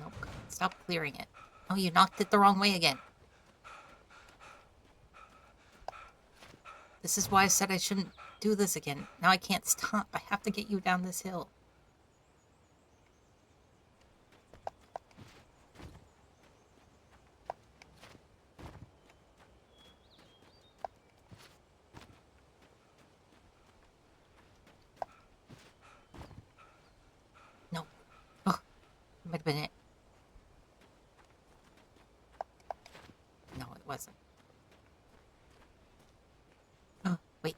Nope. Stop clearing it. Oh, you knocked it the wrong way again. This is why I said I shouldn't do this again. Now I can't stop. I have to get you down this hill. No. Oh, might have been it. No, it wasn't. Oh, wait.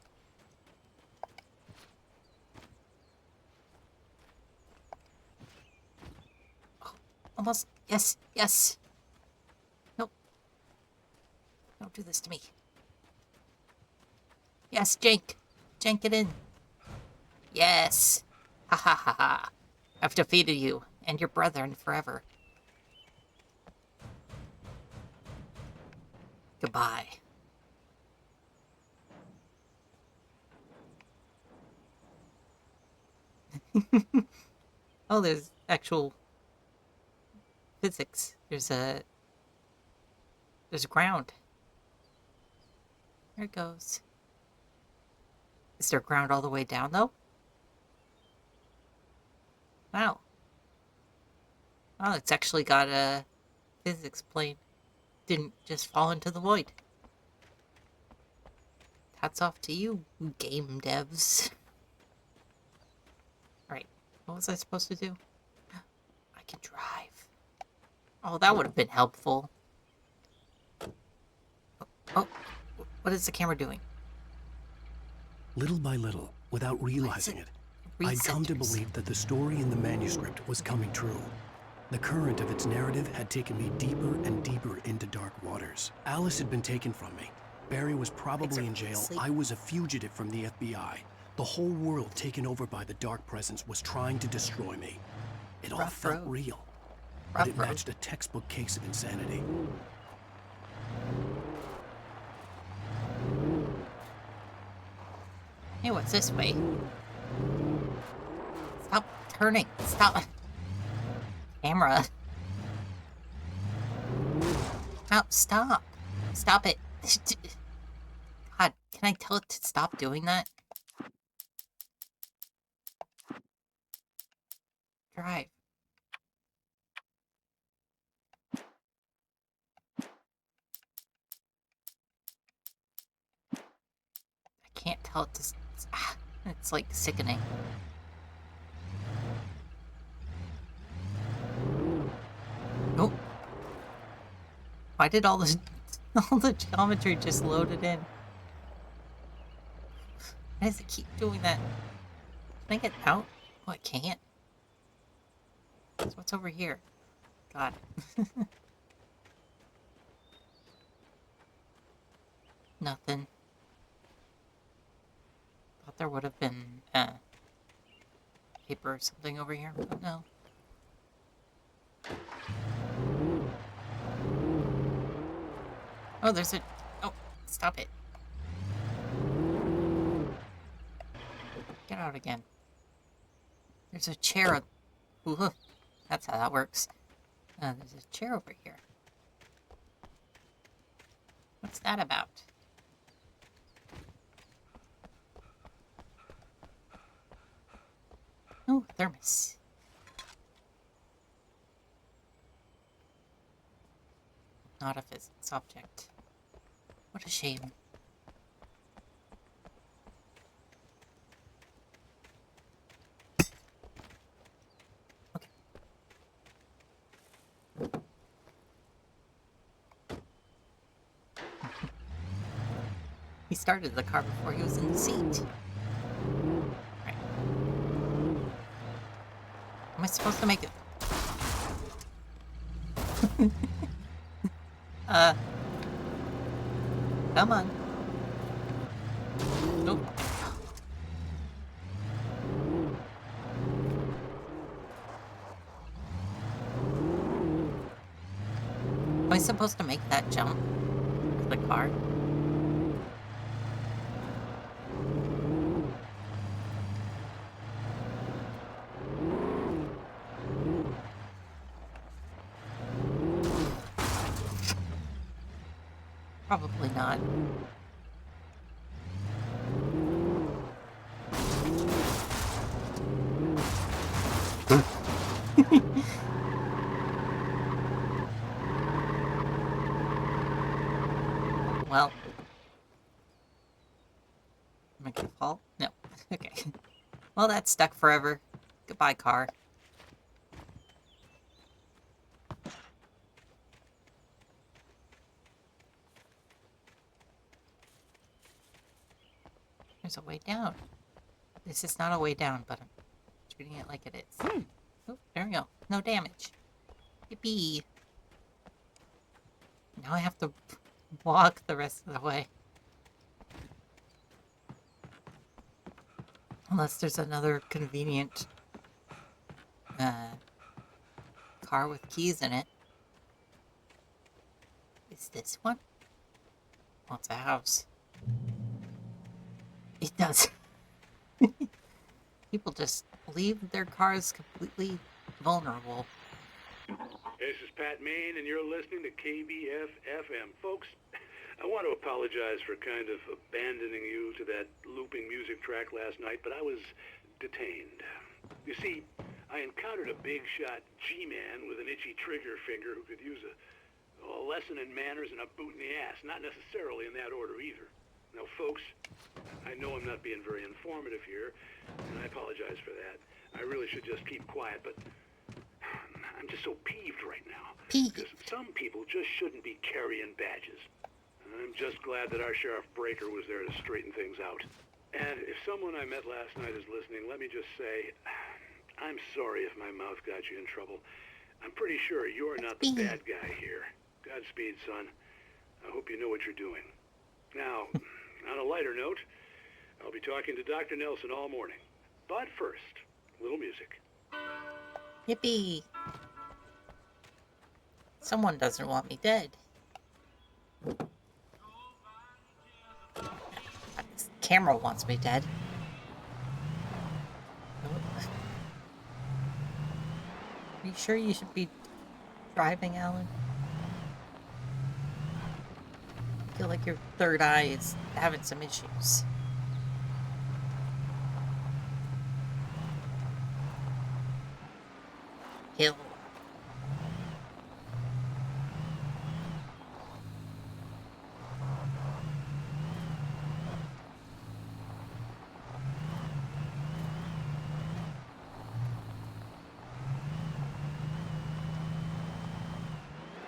Oh, almost. Yes, yes. Nope. Don't do this to me. Yes, Jank. Jank it in. Yes. Ha ha ha ha. I've defeated you and your brethren forever. Goodbye. Oh, there's actual physics. There's ground. There it goes. Is there ground all the way down, though? Wow. Oh, it's actually got a physics plane. Didn't just fall into the void. Hats off to you, game devs. Alright, what was I supposed to do? I can drive. Oh, that would have been helpful. Oh, what is the camera doing? Little by little, without realizing it, I'd come to believe that the story in the manuscript was coming true. The current of its narrative had taken me deeper and deeper into dark waters. Alice had been taken from me. Barry was probably in jail. I was a fugitive from the FBI. The whole world taken over by the dark presence was trying to destroy me. It all felt real, but it matched a textbook case of insanity. Hey, what's this way? Stop turning. Stop. Camera. Oh, stop. Stop it. God, can I tell it to stop doing that? Drive. I can't tell it to... It's like sickening. Nope. Why did all this... all the geometry just load it in? Why does it keep doing that? Can I get out? Oh, I can't. So what's over here? God. Nothing. Thought there would have been, paper or something over here, but no. Oh, there's a... Oh, stop it. Get out again. There's a chair... Ooh, that's how that works. There's a chair over here. What's that about? Oh, thermos. Not a physics object. What a shame. He started the car before he was in the seat. Right. Am I supposed to make it? Come on. Nope. Am I supposed to make that jump with the car? Probably not. Well. Am I gonna fall? No. Okay. Well, that's stuck forever. Goodbye, car. There's a way down. This is not a way down, but I'm treating it like it is. Oh, there we go. No damage. Yippee. Now I have to walk the rest of the way. Unless there's another convenient car with keys in it. Is this one? Oh, it's a house. It does. People just leave their cars completely vulnerable. This is Pat Main, and you're listening to KBF FM. Folks, I want to apologize for kind of abandoning you to that looping music track last night, but I was detained. You see, I encountered a big shot G-man with an itchy trigger finger who could use a lesson in manners and a boot in the ass. Not necessarily in that order either. Now, folks, I know I'm not being very informative here, and I apologize for that. I really should just keep quiet, but I'm just so peeved right now. Because some people just shouldn't be carrying badges. I'm just glad that our Sheriff Breaker was there to straighten things out. And if someone I met last night is listening, let me just say, I'm sorry if my mouth got you in trouble. I'm pretty sure you're not the bad guy here. Godspeed, son. I hope you know what you're doing. Now, on a lighter note, I'll be talking to Dr. Nelson all morning. But first, a little music. Yippee! Someone doesn't want me dead. This camera wants me dead. Are you sure you should be driving, Alan? I feel like your third eye is having some issues. Hill.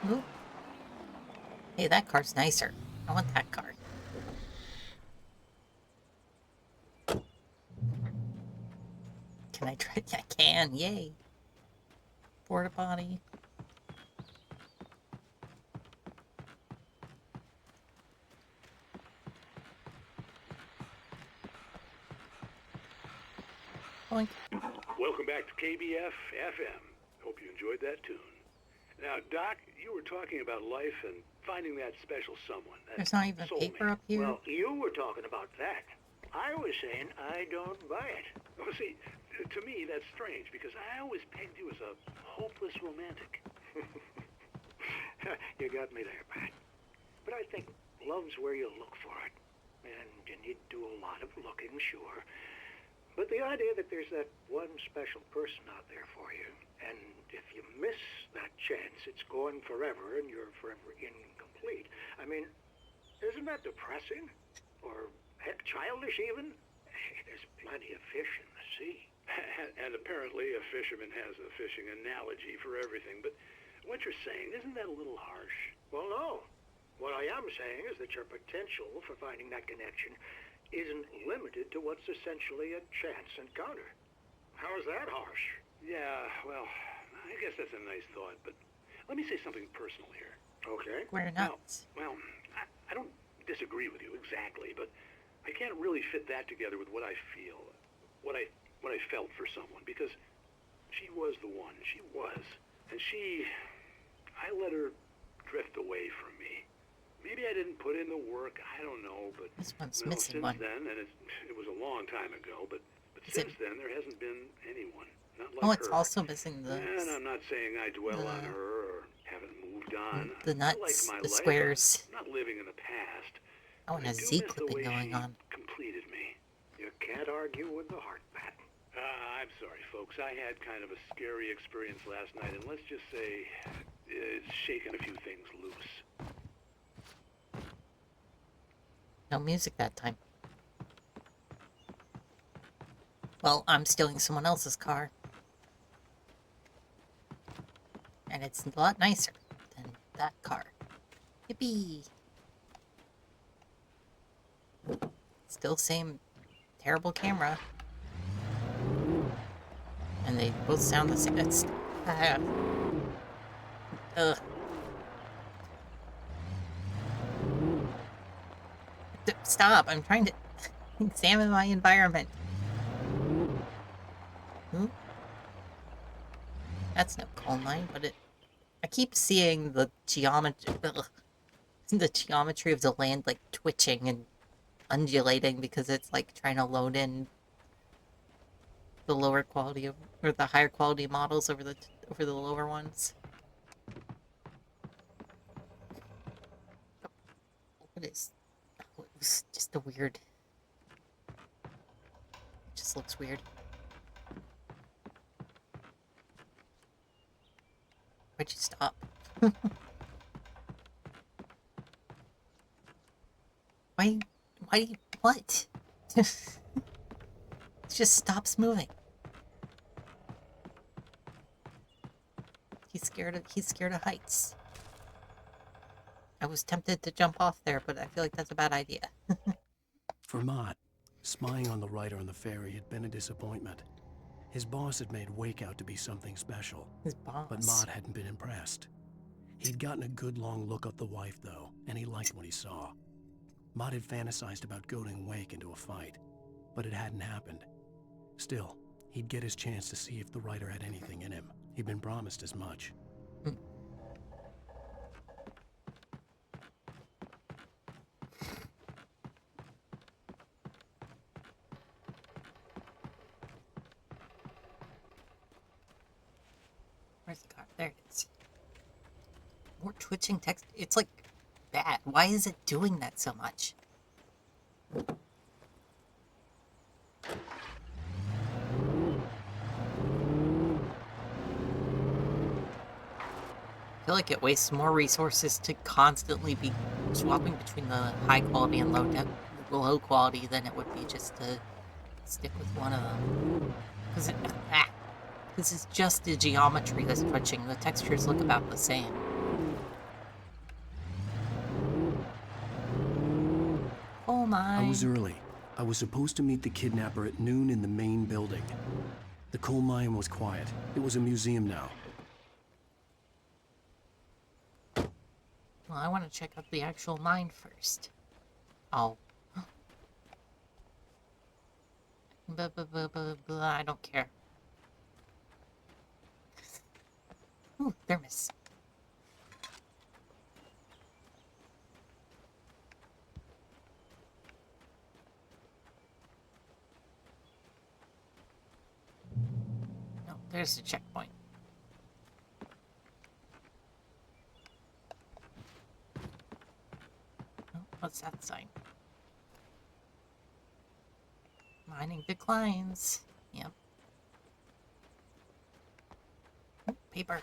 Ooh. Hey, that car's nicer. I want that car. Can I try? I can, yay. Porta potty. Boink. Welcome back to KBF FM. Hope you enjoyed that tune. Now, Doc, you were talking about life and finding that special someone. That There's not even soulmate. paper up here. Well, you were talking about that. I was saying I don't buy it. Oh, see, to me, that's strange, because I always pegged you as a hopeless romantic. You got me there, Pat. But I think love's where you look for it. And you need to do a lot of looking, sure. But the idea that there's that one special person out there for you, and if you miss that chance, it's gone forever, and you're forever incomplete. I mean, isn't that depressing? Or, heck, childish even? There's plenty of fish in the sea. And apparently a fisherman has a fishing analogy for everything, but what you're saying, isn't that a little harsh? Well, no. What I am saying is that your potential for finding that connection isn't limited to what's essentially a chance encounter. How is that harsh? Yeah, well, I guess that's a nice thought, but let me say something personal here. Okay. We're nuts. Well, I don't disagree with you exactly, but I can't really fit that together with what I feel, what I felt for someone, because she was the one. She was. And I let her drift away from me. Maybe I didn't put in the work, I don't know, but this one's well, missing since one. then, and it was a long time ago, but Is since it... then there hasn't been anyone. Not like Oh, it's her. also missing the... And I'm not saying I dwell on her or haven't moved on. The nuts, I like my the life. squares. I'm not living in the past. Oh, and I a do Z miss the clipping way going she on. completed me. You can't argue with the heart, Pat. I'm sorry, folks. I had kind of a scary experience last night, and let's just say it's shaken a few things loose. No music that time. Well, I'm stealing someone else's car. And it's a lot nicer than that car. Yippee! Still same terrible camera. And they both sound the same. It's... ugh. Stop! I'm trying to examine my environment. Ooh. That's no coal mine, but I keep seeing the geometry... the geometry of the land, like, twitching and undulating because it's, like, trying to load in the lower quality of... or the higher quality models over the lower ones. What is... oh, it was just a weird... it just looks weird. Why'd you stop? Why, what? It just stops moving. He's scared of heights. I was tempted to jump off there, but I feel like that's a bad idea. For Mott, spying on the writer on the ferry had been a disappointment. His boss had made Wake out to be something special. His boss. But Mott hadn't been impressed. He'd gotten a good long look at the wife, though, and he liked what he saw. Mott had fantasized about goading Wake into a fight, but it hadn't happened. Still, he'd get his chance to see if the writer had anything in him. He'd been promised as much. Where's the car? There it is. More twitching text. It's like bad. Why is it doing that so much? I feel like it wastes more resources to constantly be swapping between the high quality and low quality than it would be just to stick with one of them. Because this is just the geometry that's twitching. The textures look about the same. Oh my. I was early. I was supposed to meet the kidnapper at noon in the main building. The coal mine was quiet. It was a museum now. Well, I want to check out the actual mine first. Oh. I don't care. Ooh, thermos. No, there's the checkpoint. Oh, what's that sign? Mining declines. Yep. Oh, paper.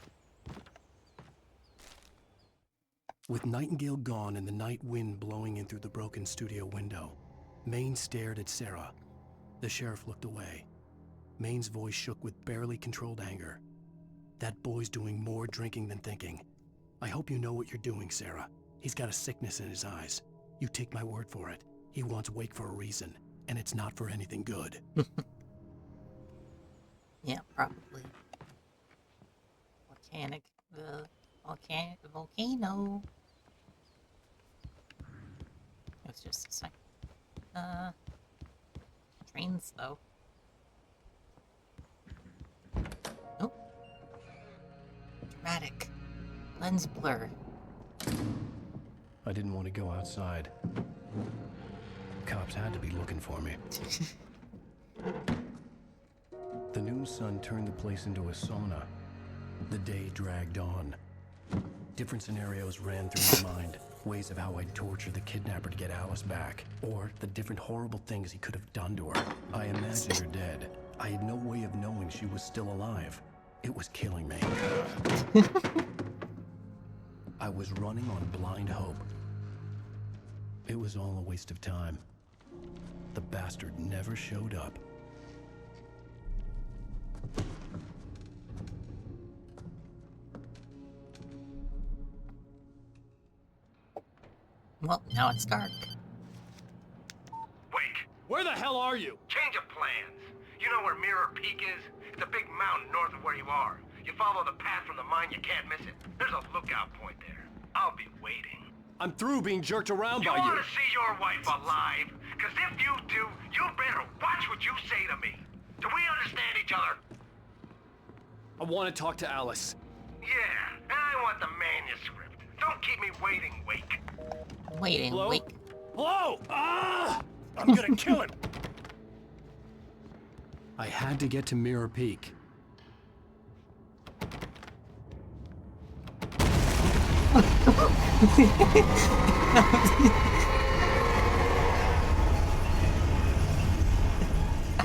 With Nightingale gone and the night wind blowing in through the broken studio window, Maine stared at Sarah. The sheriff looked away. Maine's voice shook with barely controlled anger. That boy's doing more drinking than thinking. I hope you know what you're doing, Sarah. He's got a sickness in his eyes. You take my word for it. He wants Wake for a reason, and it's not for anything good. Yeah, probably. Volcano. It was just a second. Trains, though. Nope. Dramatic. Lens blur. I didn't want to go outside. Cops had to be looking for me. The noon sun turned the place into a sauna. The day dragged on. Different scenarios ran through my mind. Ways of how I'd torture the kidnapper to get Alice back. Or the different horrible things he could have done to her. I imagined her dead. I had no way of knowing she was still alive. It was killing me. I was running on blind hope. It was all a waste of time. The bastard never showed up. Well, now it's dark. Wake, Where the hell are you? Change of plans. You know where Mirror Peak is? It's a big mountain north of where you are. You follow the path from the mine, you can't miss it. There's a lookout point there. I'll be waiting. I'm through being jerked around by You you. want to see your wife alive? Because if you do, you better watch what you say to me. Do we understand each other? I want to talk to Alice. Yeah, and I want the manuscript. Don't keep me waiting, Wake. Waiting, Hello? wait. Hello! Ah! I'm gonna kill him! I had to get to Mirror Peak.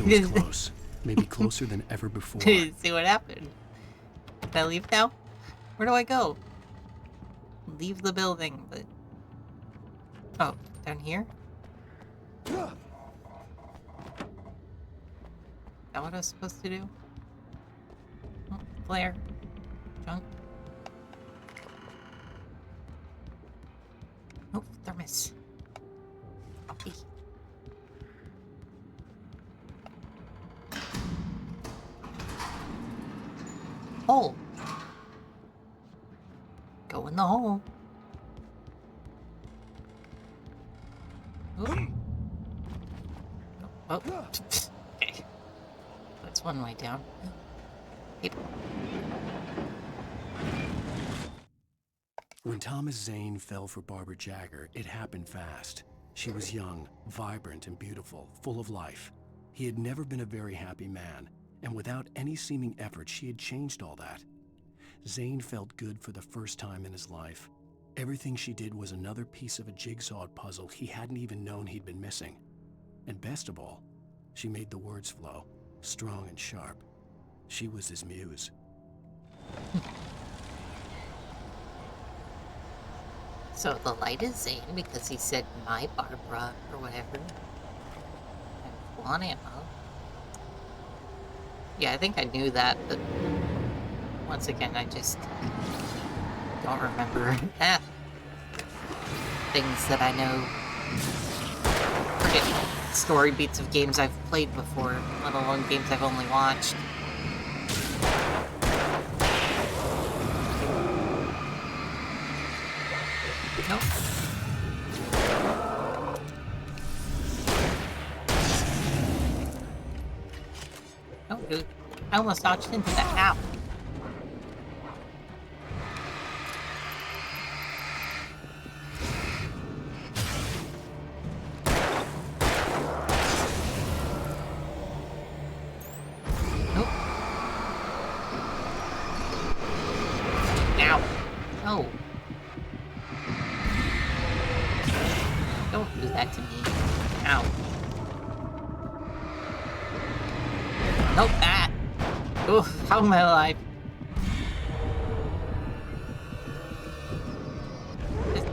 It was close. Maybe closer than ever before. See what happened. Can I leave now? Where do I go? Leave the building, but... Oh, down here? Is that what I was supposed to do? Oh, flare. Junk. Oh, thermos. Coffee. Hole. Go in the hole. Ooh. Oh. Okay. That's one way down. Yep. When Thomas Zane fell for Barbara Jagger, it happened fast. She was young, vibrant, and beautiful, full of life. He had never been a very happy man, and without any seeming effort, she had changed all that. Zane felt good for the first time in his life. Everything she did was another piece of a jigsaw puzzle he hadn't even known he'd been missing. And best of all, she made the words flow, strong and sharp. She was his muse. So the light is Zane because he said my Barbara or whatever. And full on ammo. Yeah, I think I knew that, but once again, I just don't remember things that I know. Forget story beats of games I've played before, let alone games I've only watched. Nope. Oh, dude. I almost dodged into that. Ow. Nope. Ow. Oh. Don't do that to me. Ow. Nope, that. Oof, how am I alive?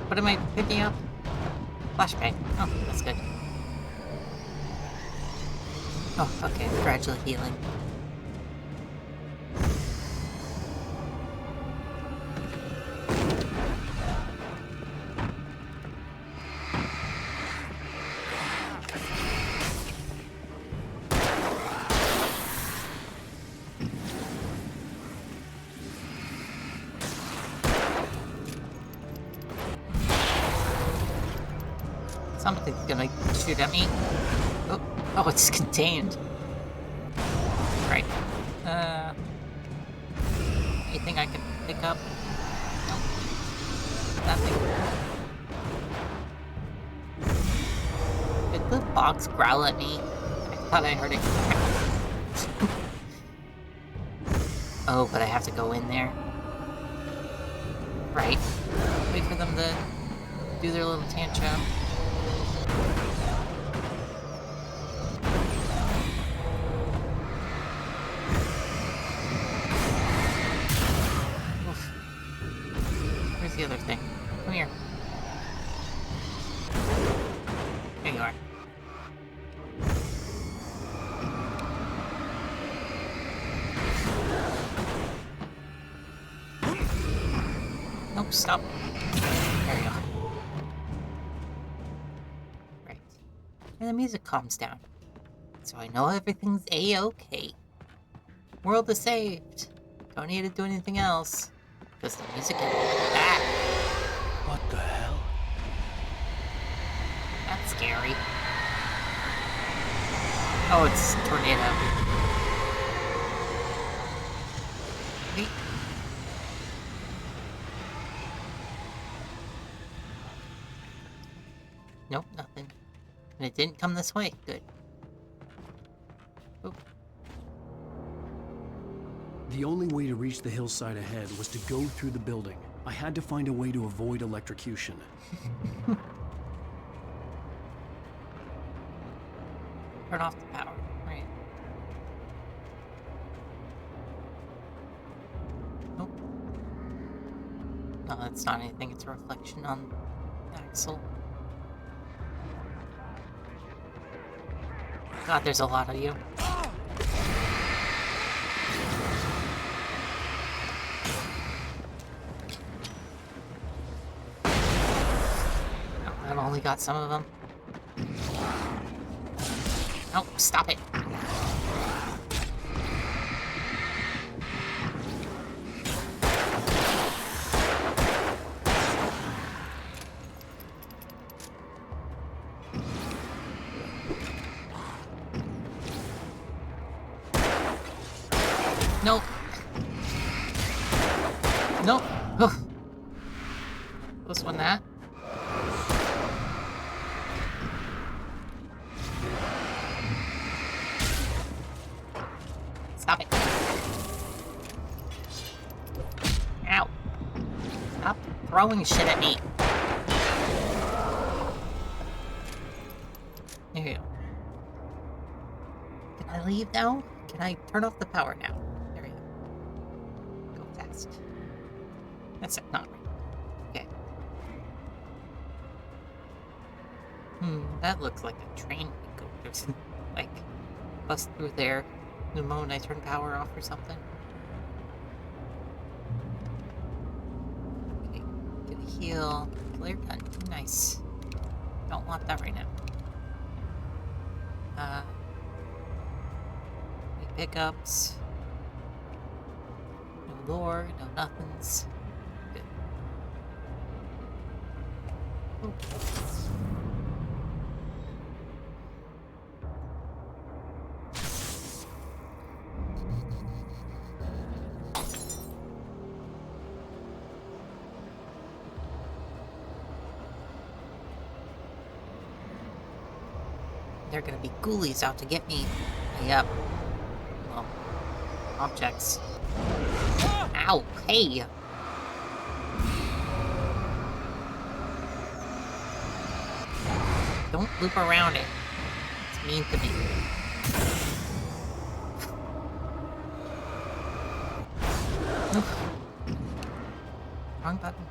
What am I picking up? Flashbang. Oh, that's good. Oh, okay. Gradually healing. Something's gonna shoot at me. Oh, it's contained. Right. Anything I can pick up? Nope. Nothing. Did the box growl at me? I thought I heard it. Oh, but I have to go in there. Right. Wait for them to do their little tantrum. Oof. Where's the other thing? Come here. There you are. Nope, stop. There you go. Right. And the music calms down. So I know everything's A-okay. World is saved. Don't need to do anything else. Because the music is back. What the hell? That's scary. Oh, it's a tornado. Wait. Nope, nothing. And it didn't come this way. Good. Oop. The only way to reach the hillside ahead was to go through the building. I had to find a way to avoid electrocution. Turn off the power. Right. Nope. No, that's not anything. It's a reflection on Axel. God, there's a lot of you. Oh, I've only got some of them. No, stop it. Nope. Nope. Oh. This one, that. Stop it. Ow. Stop throwing shit at me. There you go. Can I leave now? Can I turn off the power now? There we go. Go fast. That's it, not right. Okay. That looks like a train could go through. Like, bust through there the moment I turn power off or something. Okay, get a heal. Flare gun. Nice. Don't want that right now. Pickups. No lore, no nothings. Good. Oh. They're gonna be ghoulies out to get me. Yep. Well, objects. Ow! Hey! Don't loop around it. It's mean to me. Oof. Wrong button.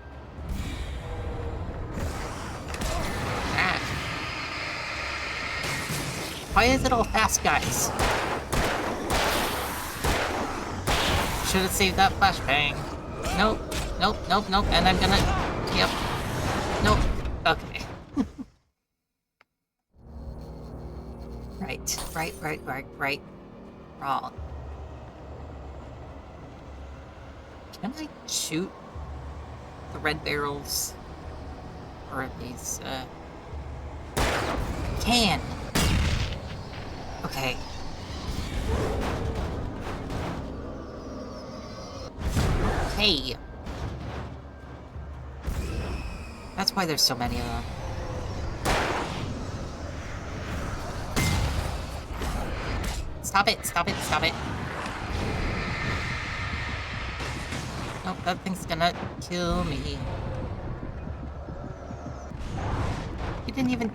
Ah. Why is it all fast guys? Should have saved that flashbang. Nope. Nope, nope, nope. And I'm gonna... Yep. Nope. Okay. Right. Wrong. Can I shoot the red barrels? Or these, can. Okay. Okay. That's why there's so many of them. Stop it, stop it, stop it. Nope, that thing's gonna kill me. He didn't even...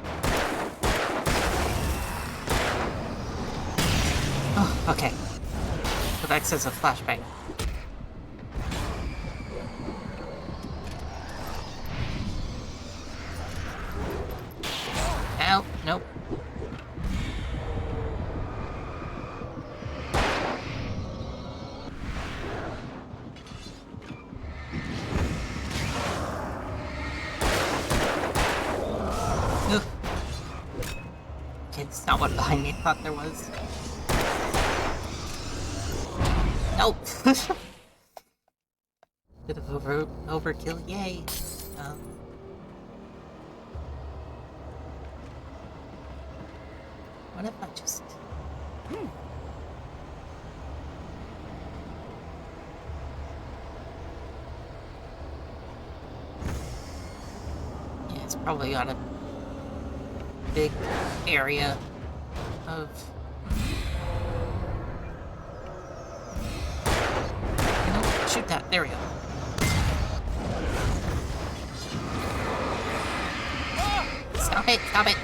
Oh, okay. So that says a flashbang. Ow, nope. It's not what behind me thought there was. Nope. Bit of overkill, yay. What if I just... Yeah, it's probably got a big area of... Nope, shoot that. There we go. Stop it, stop it.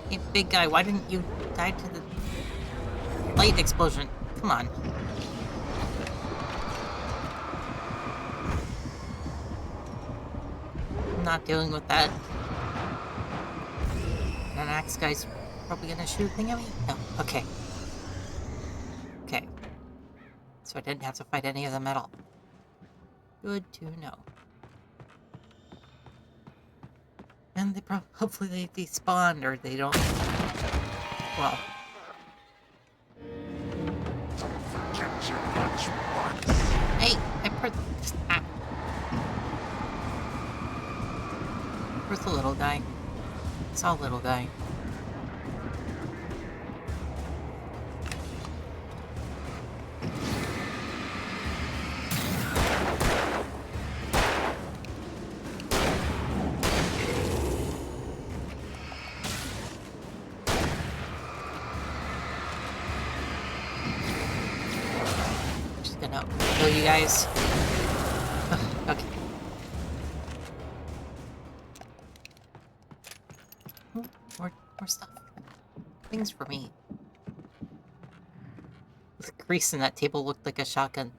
Hey, big guy, why didn't you die to the light explosion? Come on. I'm not dealing with that. An axe guy's probably gonna shoot a thing at me? No, okay. Okay. So I didn't have to fight any of them at all. Good to know. And they hopefully they despawn or they don't. Well. Hey, I where's the little guy? I saw a little guy. Kill you guys. Okay. More stuff. Things for me. The grease in that table looked like a shotgun.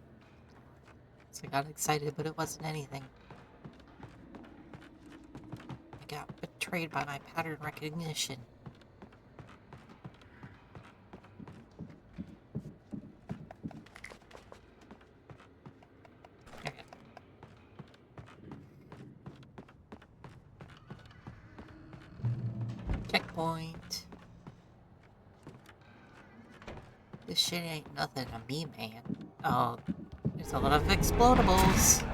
So I got excited, but it wasn't anything. I got betrayed by my pattern recognition. Checkpoint. This shit ain't nothing to me, man. Oh, there's a lot of explodables.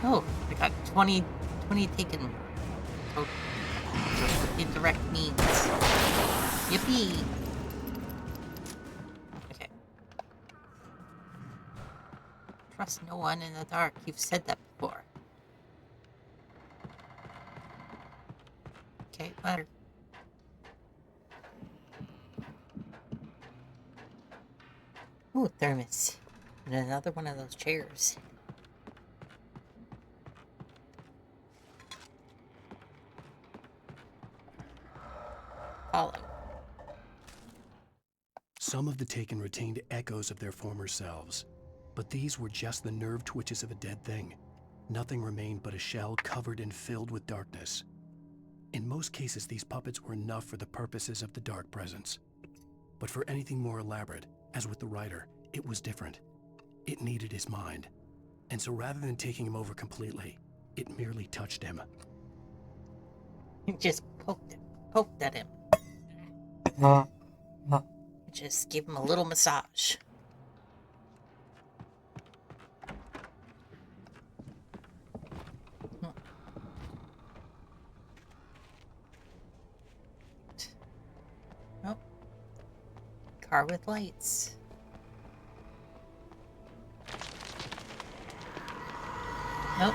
Oh, I got 20 taken. Oh, indirect means. Yippee! Trust no one in the dark. You've said that before. Okay, ladder. Ooh, thermos. And another one of those chairs. Follow. Some of the Taken retained echoes of their former selves. But these were just the nerve twitches of a dead thing. Nothing remained but a shell covered and filled with darkness. In most cases, these puppets were enough for the purposes of the Dark Presence. But for anything more elaborate, as with the writer, it was different. It needed his mind. And so rather than taking him over completely, It merely touched him. Just poked at him. Just give him a little massage. Oh. Car with lights. Nope.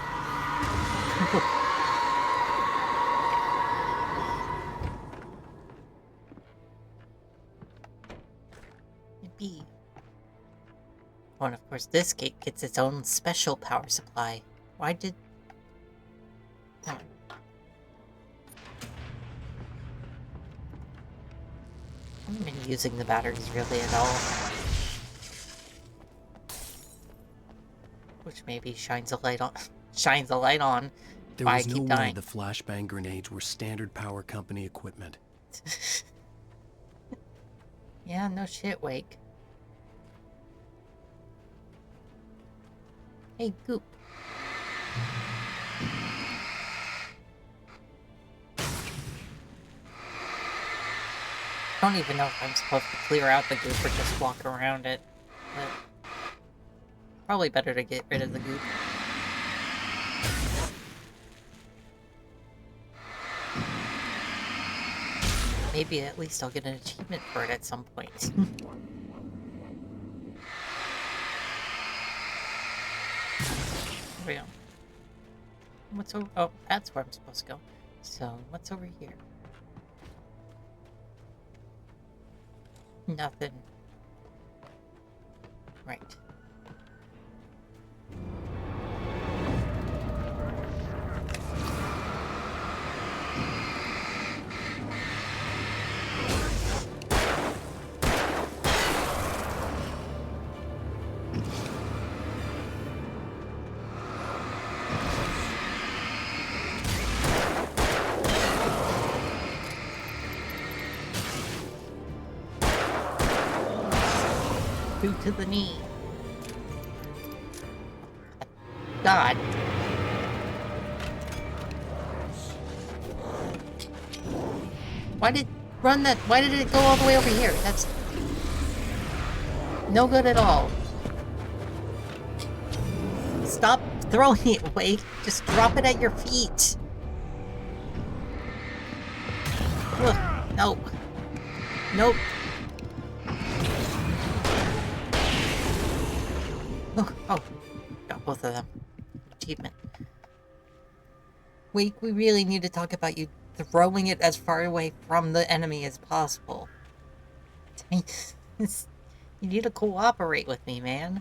Be. Oh, and of course this gate gets its own special power supply. Why did... Oh. I haven't been using the batteries really at all. Which maybe shines a light on... shines a light on There why I was no keep way dying. the flashbang grenades were standard power company equipment. Yeah, no shit, Wake. Hey, Goop. I don't even know if I'm supposed to clear out the goop or just walk around it. But probably better to get rid of the goop. Maybe at least I'll get an achievement for it at some point. There we go. What's over? Oh, that's where I'm supposed to go. So, what's over here? Nothing. Right. Boot to the knee. God. Why did it go all the way over here? That's no good at all. Stop throwing it, Wake. Just drop it at your feet. Ugh, nope. Nope. Oh, got both of them. Achievement. We really need to talk about you throwing it as far away from the enemy as possible. You need to cooperate with me, man.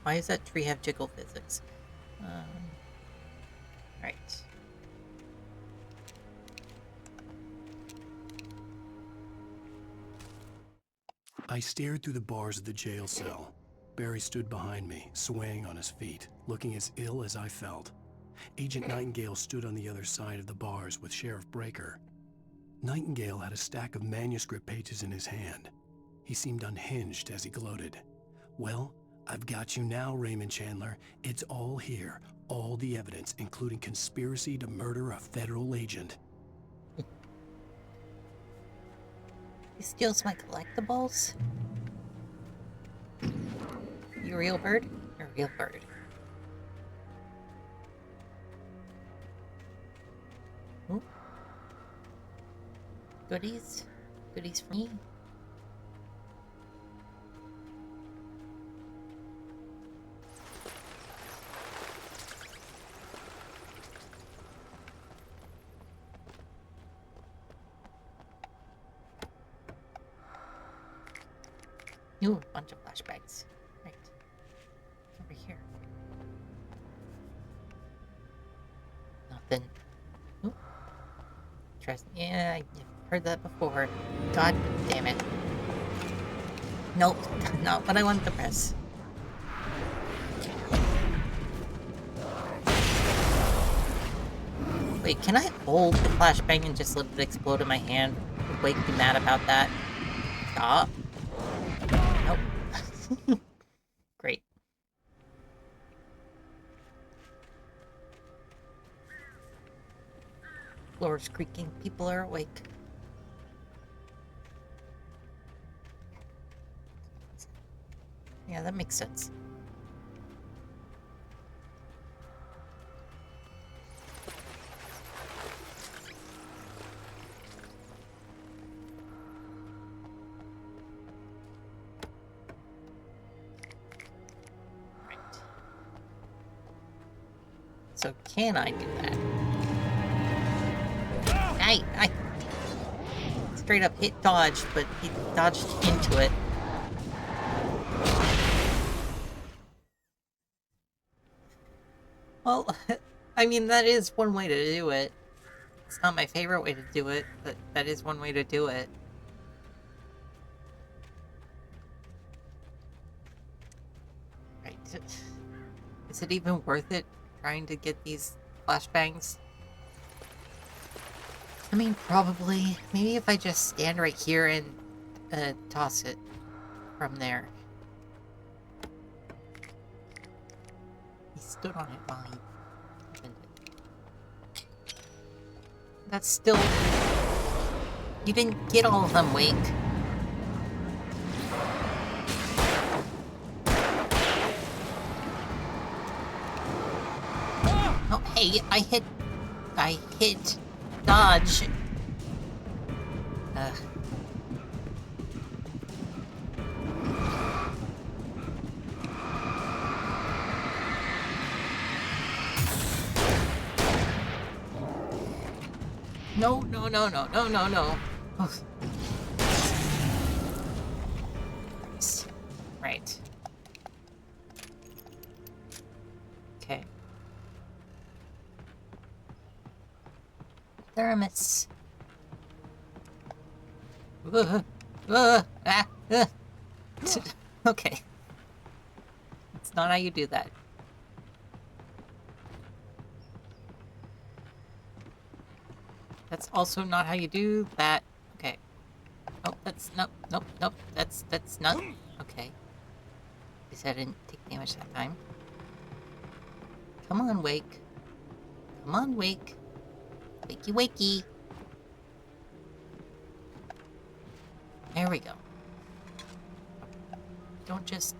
Why does that tree have jiggle physics? Right. I stared through the bars of the jail cell. Barry stood behind me, swaying on his feet, looking as ill as I felt. Agent Nightingale stood on the other side of the bars with Sheriff Breaker. Nightingale had a stack of manuscript pages in his hand. He seemed unhinged as he gloated. Well, I've got you now, Raymond Chandler. It's all here. All the evidence, including conspiracy to murder a federal agent. He steals my collectibles? You a real bird? You're a real bird. Ooh. Goodies? Goodies for me? Ooh, a bunch of flashbacks. Right. Over here. Nothing. Ooh. Trust. Yeah, I've heard that before. God damn it. Nope, not what I wanted to press. Wait, can I hold the flashbang and just let it explode in my hand? Would Wake be mad about that? Stop. Nope. Great. Floor's creaking. People are awake. Yeah, that makes sense. Right. So can I do that? I straight up hit dodge, but he dodged into it. Well, I mean, that is one way to do it. It's not my favorite way to do it, but that is one way to do it. Right. Is it even worth it trying to get these flashbangs? I mean, probably. Maybe if I just stand right here and toss it from there. He stood on it while he opened it. That's still... You didn't get all of them, Wake. Oh, hey, I hit dodge. No. Right. Okay. Thermos. Okay. That's not how you do that. That's also not how you do that. Okay. Oh, that's nope. That's not. Okay. At least I didn't take damage that time. Come on, Wake. Come on, Wake. Wakey, wakey. There we go. Don't just...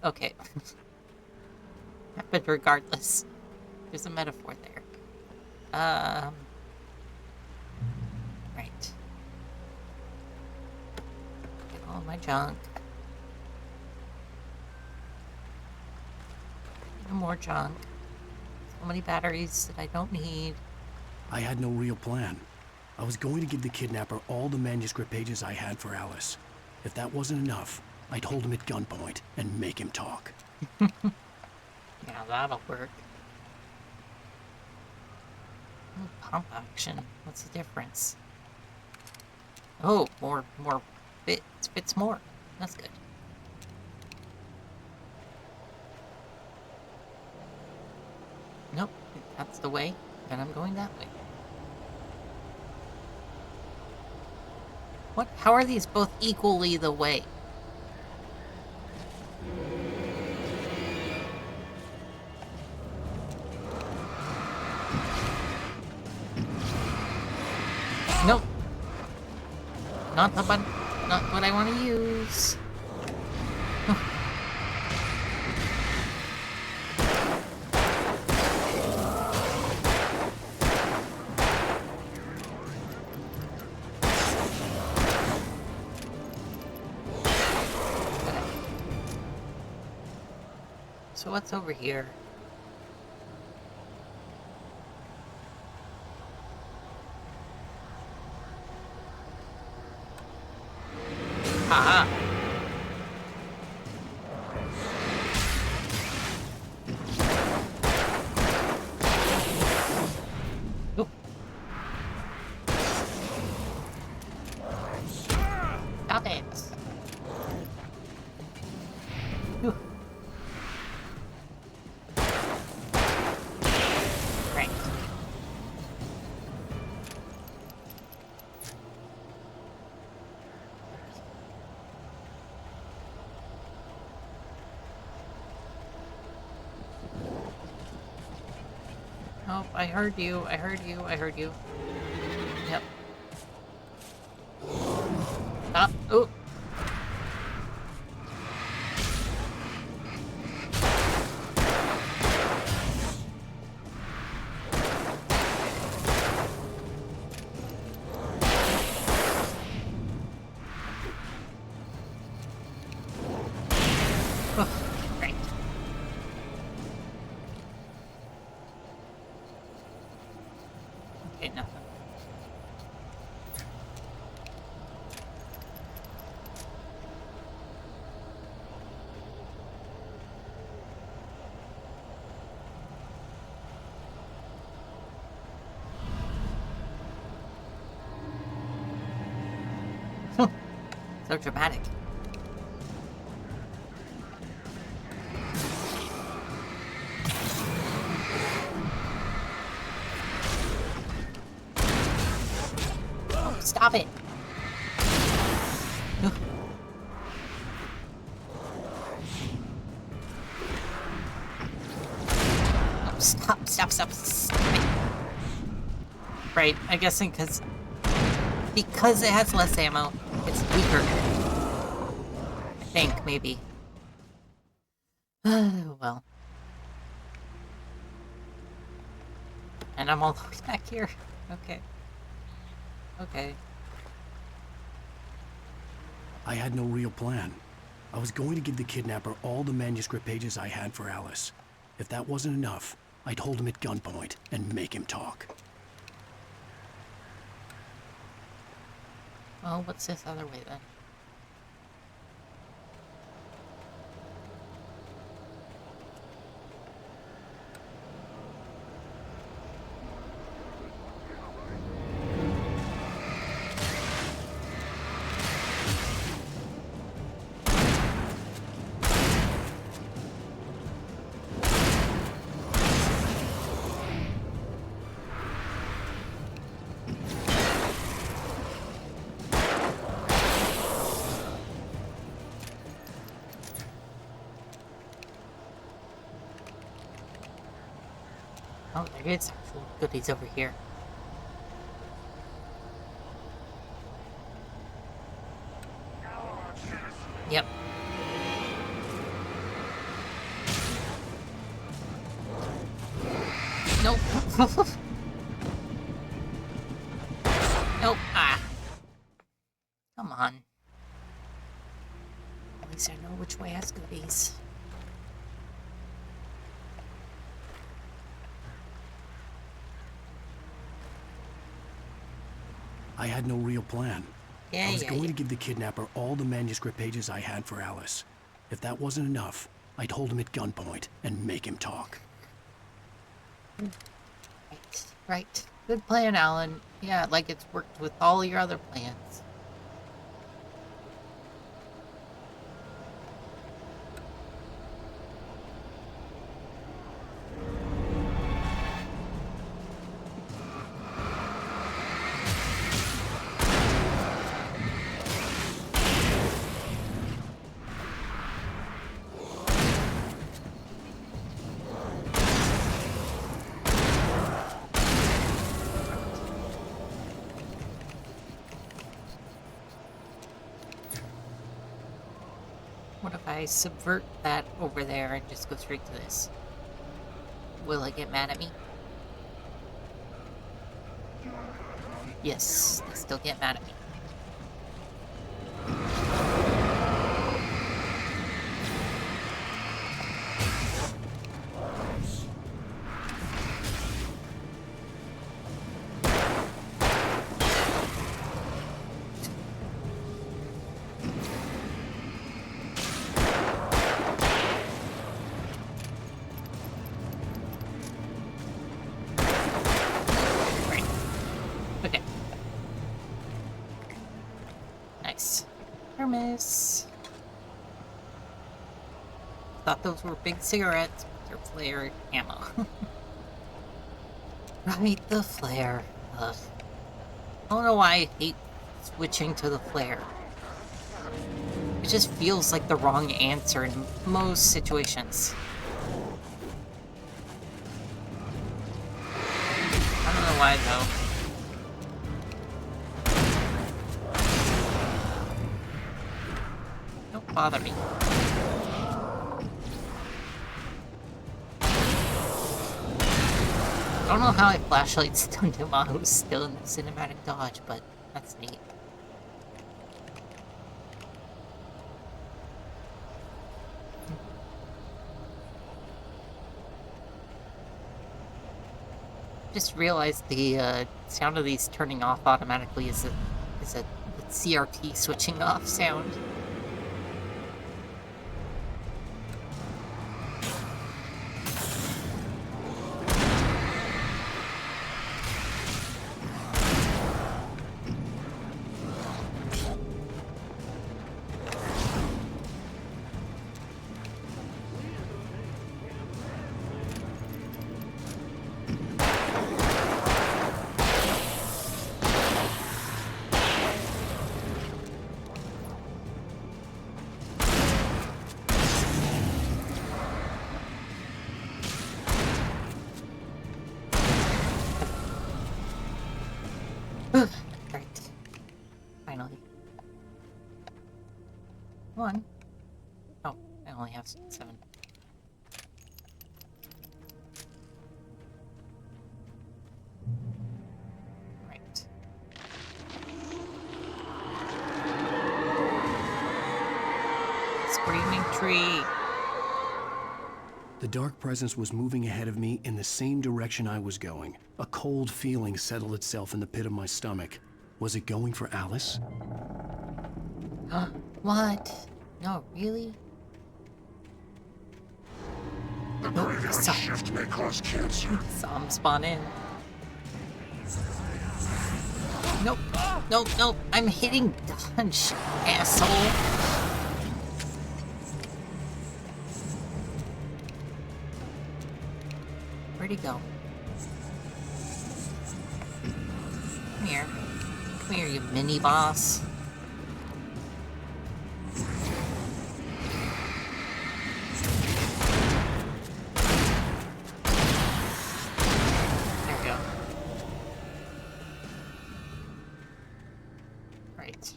Okay. Happened regardless. There's a metaphor there. Right. Get all my junk. No more junk. So many batteries that I don't need. I had no real plan. I was going to give the kidnapper all the manuscript pages I had for Alice. If that wasn't enough, I'd hold him at gunpoint and make him talk. Yeah, that'll work. Ooh, pump action. What's the difference? Oh, more fits more. That's good. Nope, if that's the way, then I'm going that way. What? How are these both equally the way? Nope. Not the button. Not what I want to use. So what's over here? Haha. Oop. Stop it. Ooh. Right. No, I heard you. I heard you. I heard you. Yep. Stop. Oh. Great. Okay, nothing. So dramatic. Oh, stop it. Ugh. Oh, stop it. Right, I'm guessing because it has less ammo, it's weaker. I think, maybe. Well. And I'm all the way back here. Okay. Okay. I had no real plan. I was going to give the kidnapper all the manuscript pages I had for Alice. If that wasn't enough, I'd hold him at gunpoint and make him talk. Well, what's this other way then? Oh, there is actual goodies over here. Yep. Nope. Nope. Ah. Come on. At least I know which way has goodies. I had no real plan. I was going yeah. to give the kidnapper all the manuscript pages I had for Alice. If that wasn't enough, I'd hold him at gunpoint and make him talk. Right. Good plan, Alan. Yeah, like it's worked with all your other plans. What if I subvert that over there and just go straight to this? Will it get mad at me? Yes, they still get mad at me. Thought those were big cigarettes, but they're flare ammo. Right, the flare. Ugh. I don't know why I hate switching to the flare. It just feels like the wrong answer in most situations. why, though. Don't bother me. I don't know how I flashlight stunned him while I was still in the cinematic dodge, but that's neat. Just realized the sound of these turning off automatically is a CRT switching off sound. Right. Finally. One. Oh, I only have 7. Right. Screaming tree. The dark presence was moving ahead of me in the same direction I was going. A cold feeling settled itself in the pit of my stomach. Was it going for Alice? What? No, really? The graveyard shift may cause cancer. Saw him spawn in. Nope. Nope, nope. I'm hitting dodge, asshole. Where'd he go? Come here. Come here, you mini boss. There we go. Right.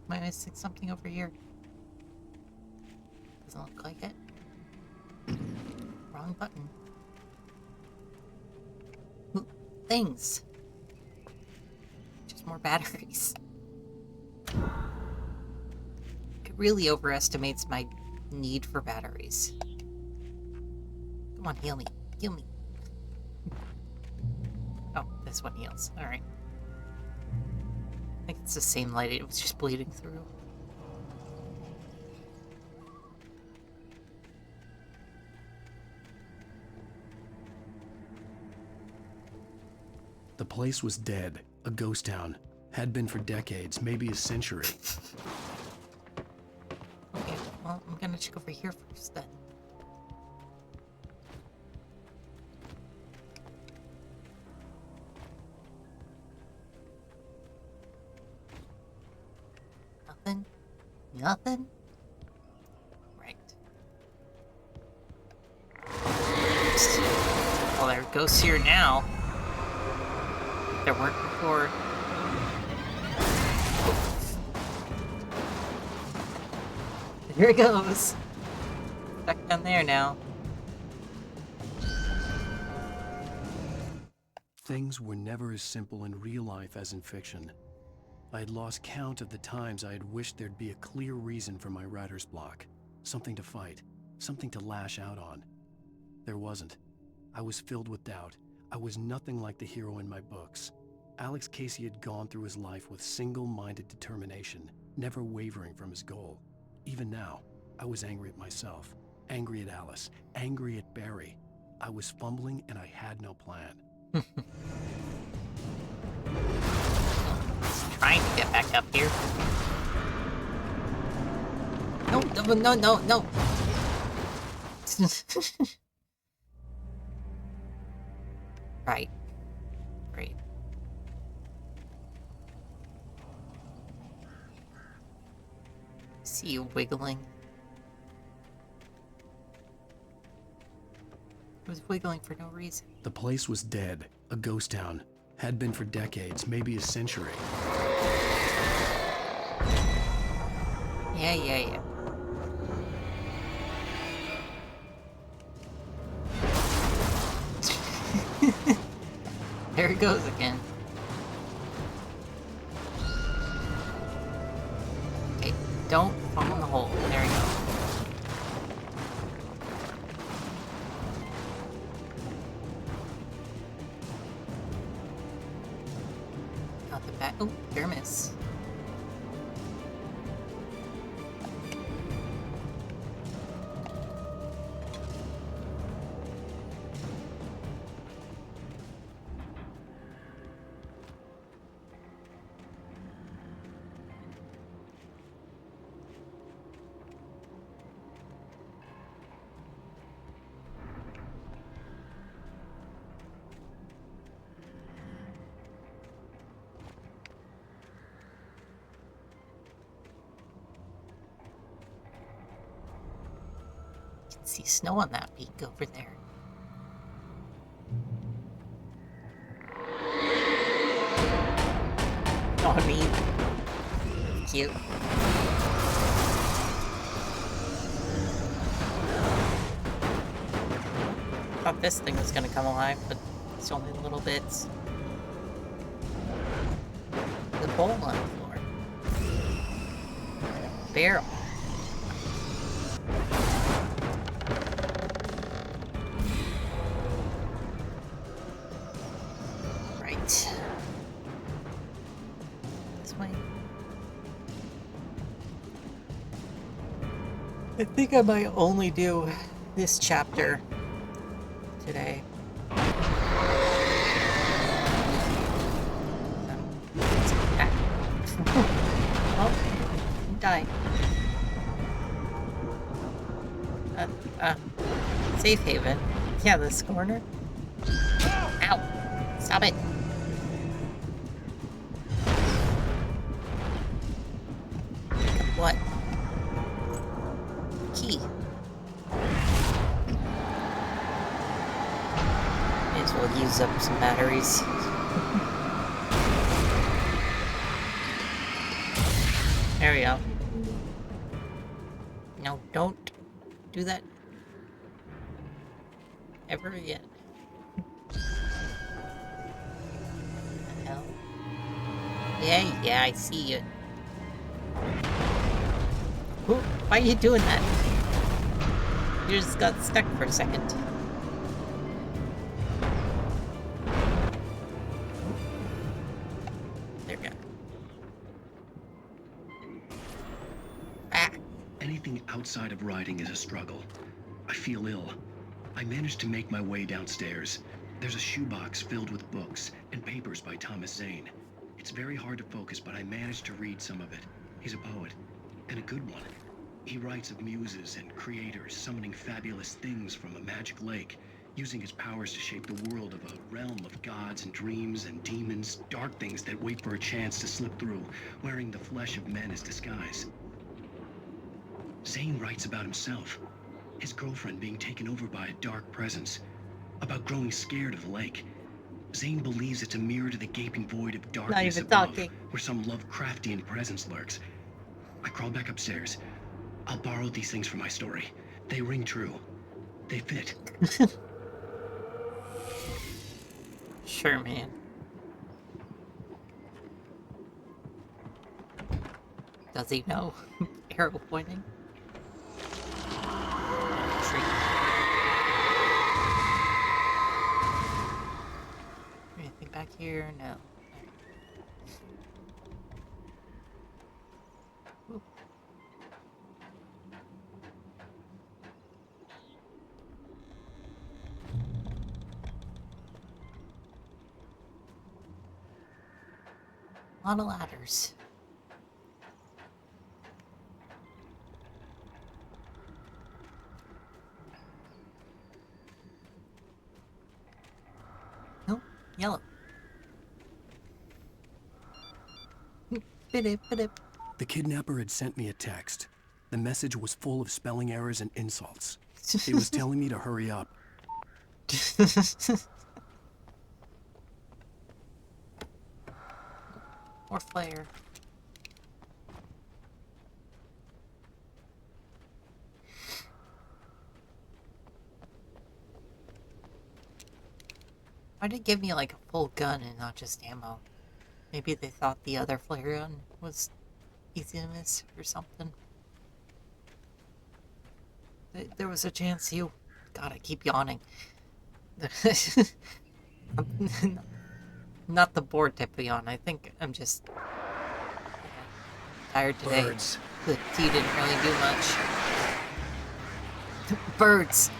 Am I missing something over here? Doesn't look like it. Wrong button. Ooh, things. Just more batteries. It really overestimates my need for batteries. Come on, heal me. Heal me. Oh, this one heals. Alright. I think it's the same light. It was just bleeding through. The place was dead, a ghost town. Had been for decades, maybe a century. Okay, well, I'm gonna check over here first then. Nothing? Nothing? Right. Well, there are ghosts here now. There weren't before. Here it goes. Stuck down there now. Things were never as simple in real life as in fiction. I had lost count of the times I had wished there'd be a clear reason for my writer's block. Something to fight, something to lash out on. There wasn't. I was filled with doubt. I was nothing like the hero in my books. Alex Casey had gone through his life with single-minded determination, never wavering from his goal. Even now, I was angry at myself, angry at Alice, angry at Barry. I was fumbling and I had no plan. Trying to get back up here. No, no, no, no, no. Right. Great. See you wiggling. was wiggling for no reason. The place was dead, a ghost town. Had been for decades, maybe a century. Yeah. There it goes again. Okay, don't fall in the hole. There we go. Not the back. Oh, fair miss. See snow on that peak over there. Oh, neat. Cute. Thought this thing was gonna come alive, but it's only little bits. The bowl on the floor. Barrel. I think I might only do this chapter today. Oh, die. Safe haven. Yeah, this corner. Ow! Stop it! What? Key. May as well use up some batteries. There we go. No, don't do that ever again. What the hell? Yeah, I see you. Why are you doing that? You just got stuck for a second. There we go. Anything outside of riding is a struggle. I feel ill. I managed to make my way downstairs. There's a shoebox filled with books and papers by Thomas Zane. It's very hard to focus, but I managed to read some of it. He's a poet, and a good one. He writes of muses and creators summoning fabulous things from a magic lake, using his powers to shape the world of a realm of gods and dreams and demons, dark things that wait for a chance to slip through, wearing the flesh of men as disguise. Zane writes about himself, his girlfriend being taken over by a dark presence, about growing scared of the lake. Zane believes it's a mirror to the gaping void of darkness above, where some Lovecraftian presence lurks. I crawl back upstairs. I'll borrow these things for my story. They ring true. They fit. Sure, man. Does he know? Arrow pointing. Tree. Anything back here? No. Ooh. A lot of ladders. No, yellow. The kidnapper had sent me a text. The message was full of spelling errors and insults. It was telling me to hurry up. More flare. Why did it give me like a full gun and not just ammo? Maybe they thought the other flare gun was easy to miss or something. There was a chance you... God, I keep yawning. Not the bored type of yawn. I think I'm just tired today. Birds. The tea didn't really do much. Birds.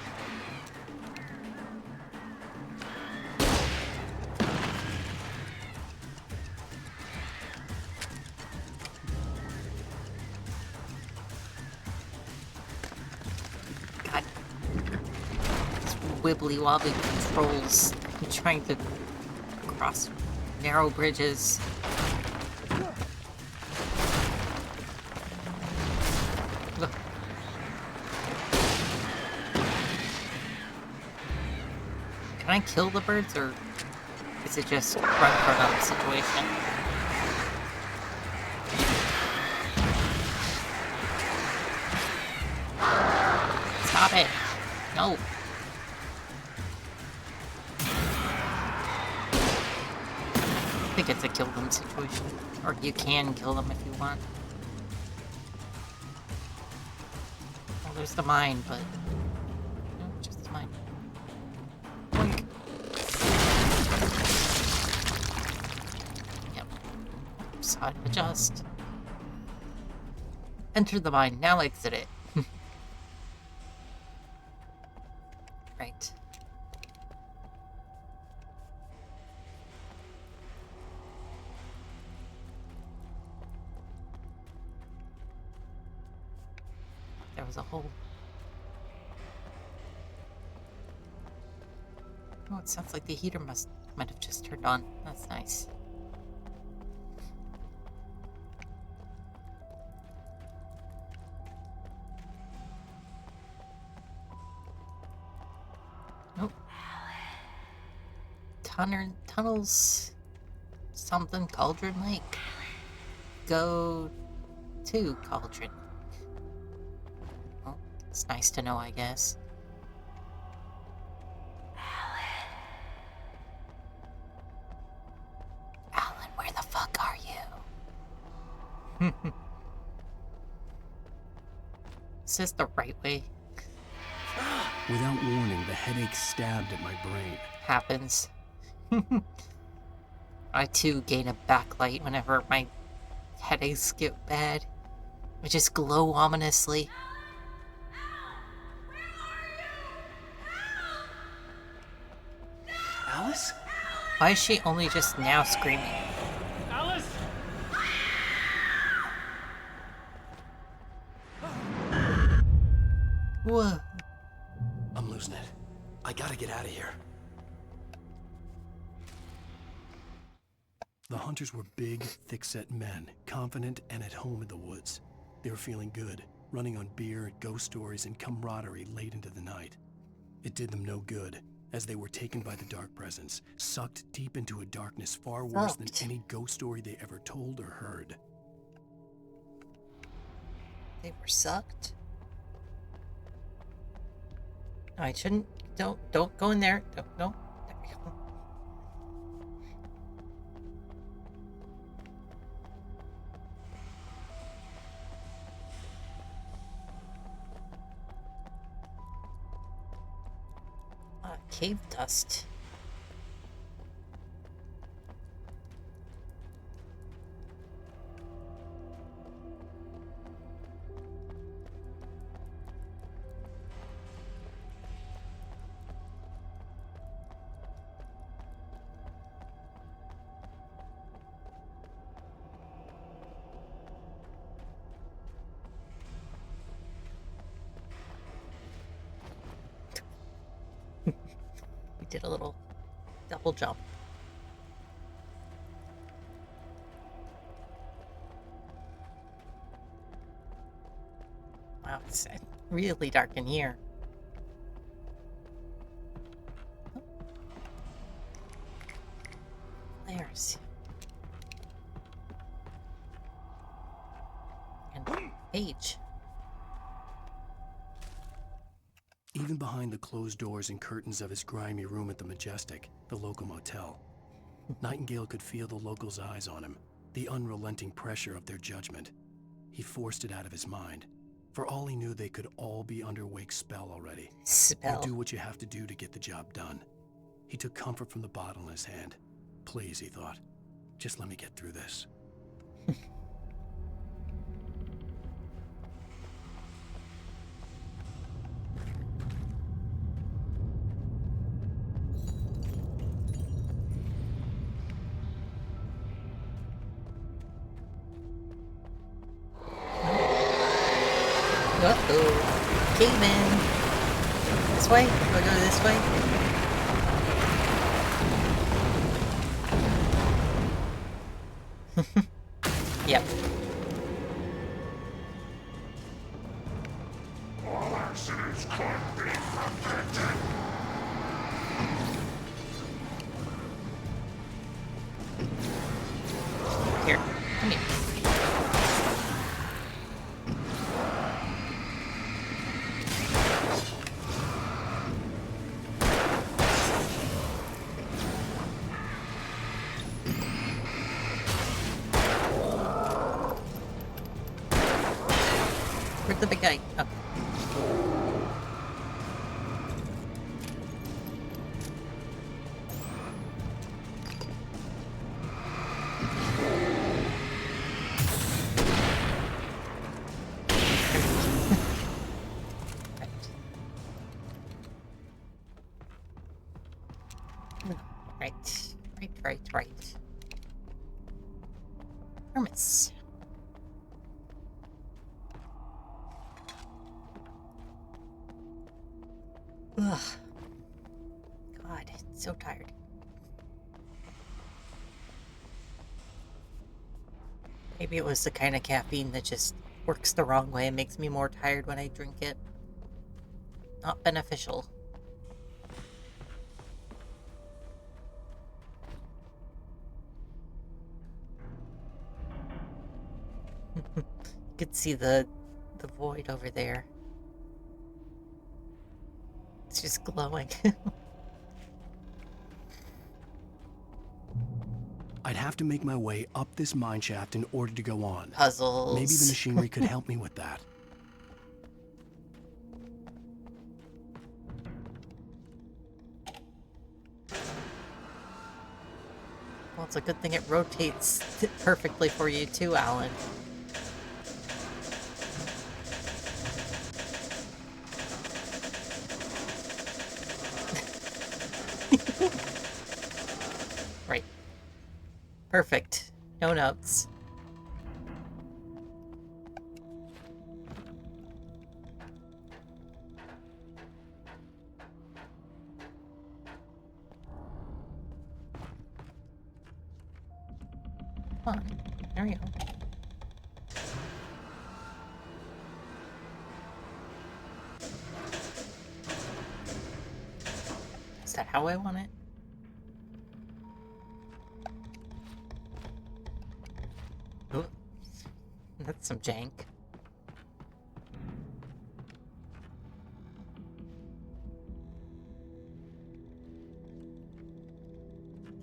God. These wibbly wobbly controls. I'm trying to cross narrow bridges. Look. Can I kill the birds, or is it just run for another situation? Stop it! No! I think it's a kill them situation. Or you can kill them if you want. Well, there's the mine, but... No, just the mine. Boink. Yep. Oops, how to adjust. Enter the mine, now exit it. Right. There was a hole. Oh, it sounds like the heater might have just turned on. That's nice. Nope. Tunnels. Something Cauldron Lake. Go to Cauldron. Well, it's nice to know, I guess. Alan, where the fuck are you? Is this the right way? Without warning, the headache stabbed at my brain. Happens. I too gain a backlight whenever my headaches get bad. I just glow ominously. Alice? Why is she only just now screaming? Alice! Whoa. I'm losing it. I gotta get out of here. The hunters were big, thick-set men, confident and at home in the woods. They were feeling good, running on beer, ghost stories, and camaraderie late into the night. It did them no good, as they were taken by the dark presence, sucked deep into a darkness far worse than any ghost story they ever told or heard. They were sucked? No, I shouldn't. Don't go in there. No. There we go. Cave dust. Did a little double jump. Wow, it's really dark in here. course. And Paige. Even behind the closed doors and curtains of his grimy room at the Majestic, the local motel, Nightingale could feel the locals' eyes on him, the unrelenting pressure of their judgment. He forced it out of his mind. For all he knew, they could all be under Wake's spell already. Spell. You do what you have to do to get the job done. He took comfort from the bottle in his hand. Please, he thought, just let me get through this. Uh-oh. Caveman. This way? Do I go this way? Yep. All accidents can't be prevented. Here. Come here. Where's the big guy? Oh. Right. Hermes. Ugh. God, so tired. Maybe it was the kind of caffeine that just works the wrong way and makes me more tired when I drink it. Not beneficial. You could see the void over there. It's just glowing. I'd have to make my way up this mine shaft in order to go on. Puzzles. Maybe the machinery could help me with that. Well, it's a good thing it rotates perfectly for you too, Alan. Right. Perfect. No notes. Come on. There we go. Is that how I want it? Ooh. That's some jank.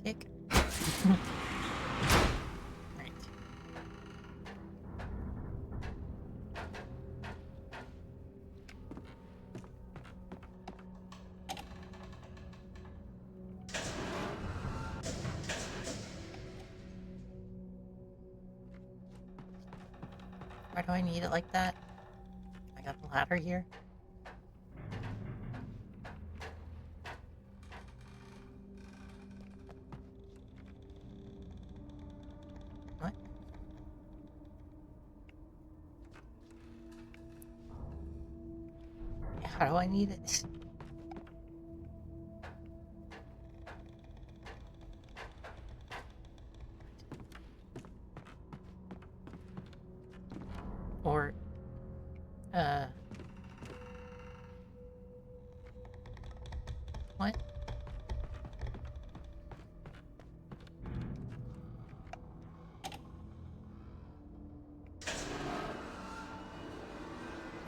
Kick. Right. Why do I need it like that? I got the ladder here. What? How do I need it? Or, what?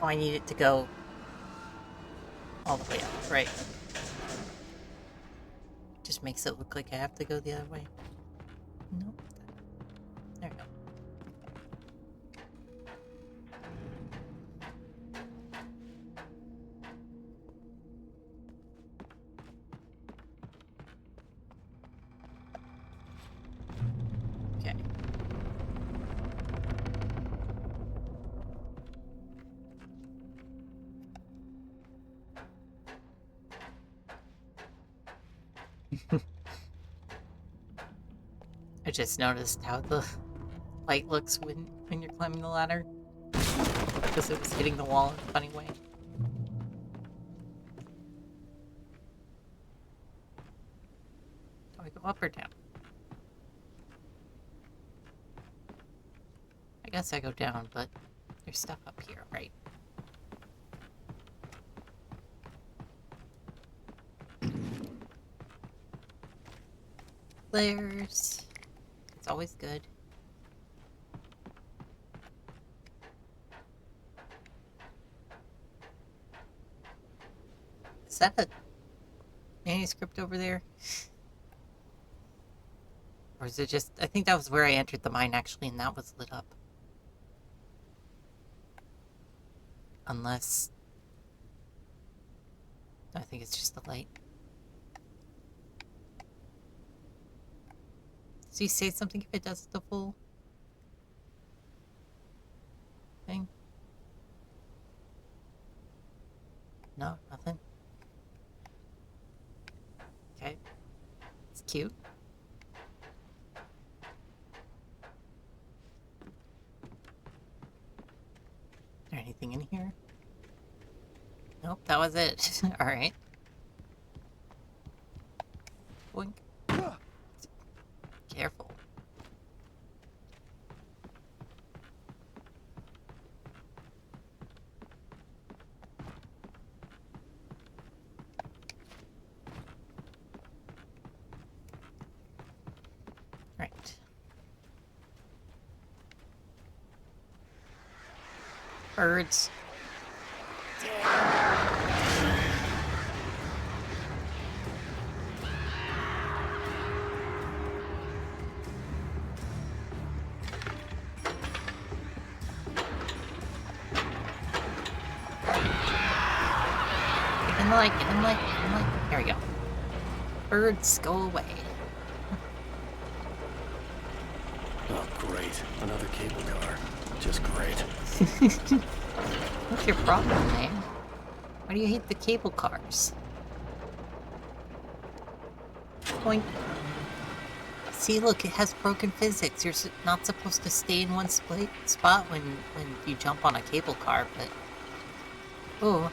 Oh, I need it to go all the way up, right. Just makes it look like I have to go the other way. Nope. There we go. Okay. I just noticed how the light looks when you're climbing the ladder. Because it was hitting the wall in a funny way. Do I go up or down? I guess I go down, but there's stuff up here, right? Flares. It's always good. Is that a manuscript over there? Or is it just... I think that was where I entered the mine, actually, and that was lit up. Unless... I think it's just the light. Does he say something if it does the full thing? No, nothing. Okay. It's cute. Is there anything in here? Nope, that was it. Alright. Boink. Careful. Right. Birds. Get in light. There we go. Birds, go away. Oh, great. Another cable car. Just great. What's your problem, man? Why do you hate the cable cars? Point. See, look, it has broken physics. You're not supposed to stay in one spot when you jump on a cable car, but... Oh.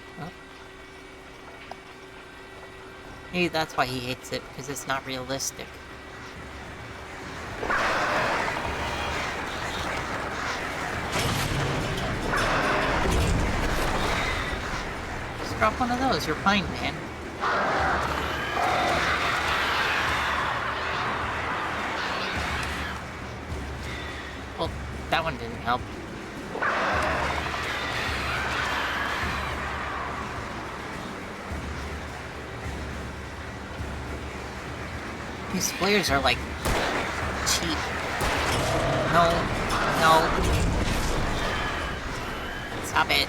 Maybe that's why he hates it, because it's not realistic. Just drop one of those, you're fine, man. Well, that one didn't help. These flares are like cheap. No. Stop it.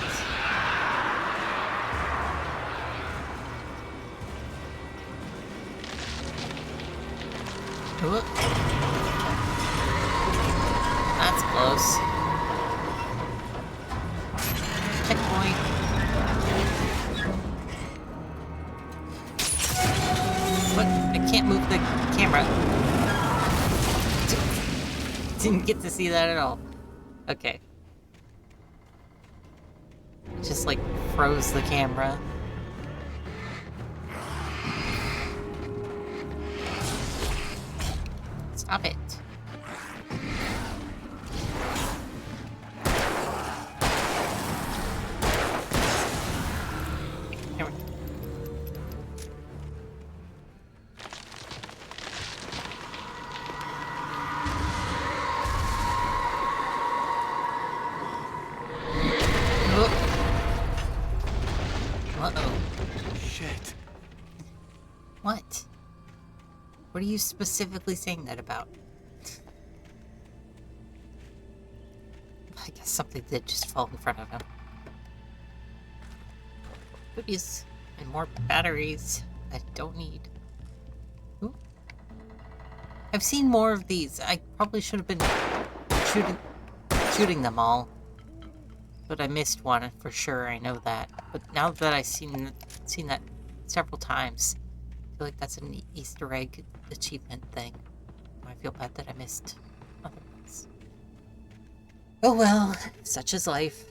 Ooh. That's close. Checkpoint. What? I can't move the camera. Didn't get to see that at all. Okay. Just like froze the camera. Stop it. There we go. What are you specifically saying that about? I guess something did just fall in front of him. Goodies. And more batteries I don't need. Ooh. I've seen more of these. I probably should have been shooting them all. But I missed one for sure, I know that. But now that I've seen that several times, I feel like that's an Easter egg achievement thing. I feel bad that I missed other ones. Oh well, such is life.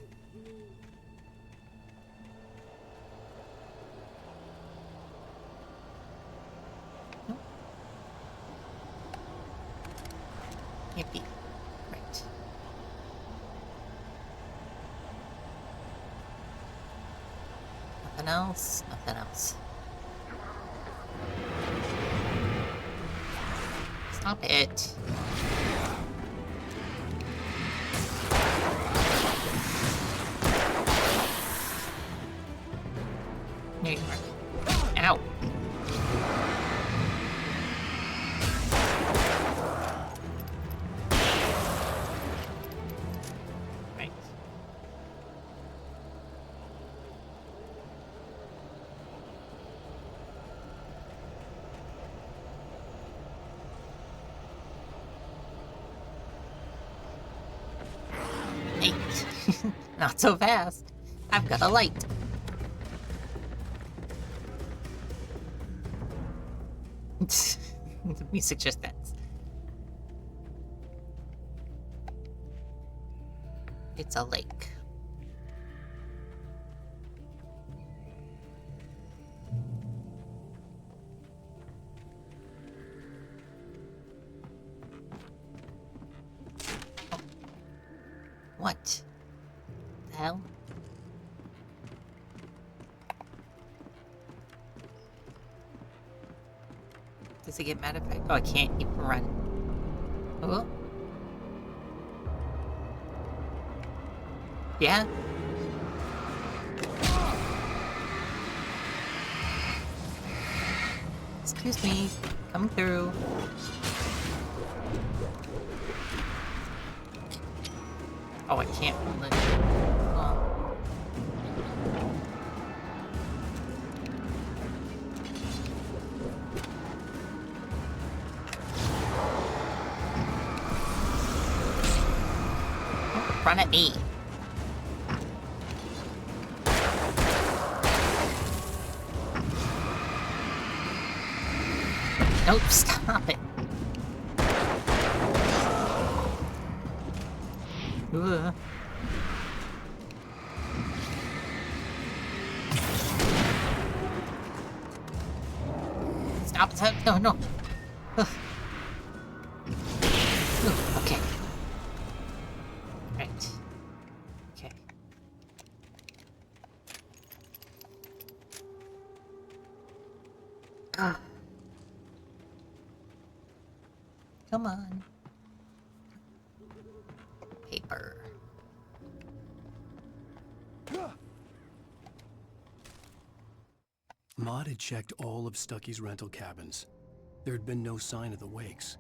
Can't be. Right. Nothing else? Nothing else. Stop it. There you are. Ow. Right. Hey. Not so fast. I've got a light. The music just ends. It's a lake. Oh. What the hell? Does he get mad if I... Oh, I can't even run. Oh. Yeah? Excuse me. Coming through. Oh, I can't let it. Oh. Run at me. Nope, stop it. Ugh. Stop, stop, no. Ugh. Ugh, okay. Right. Okay. Ah. Come on. Paper. Maud had checked all of Stucky's rental cabins. There had been no sign of the Wakes.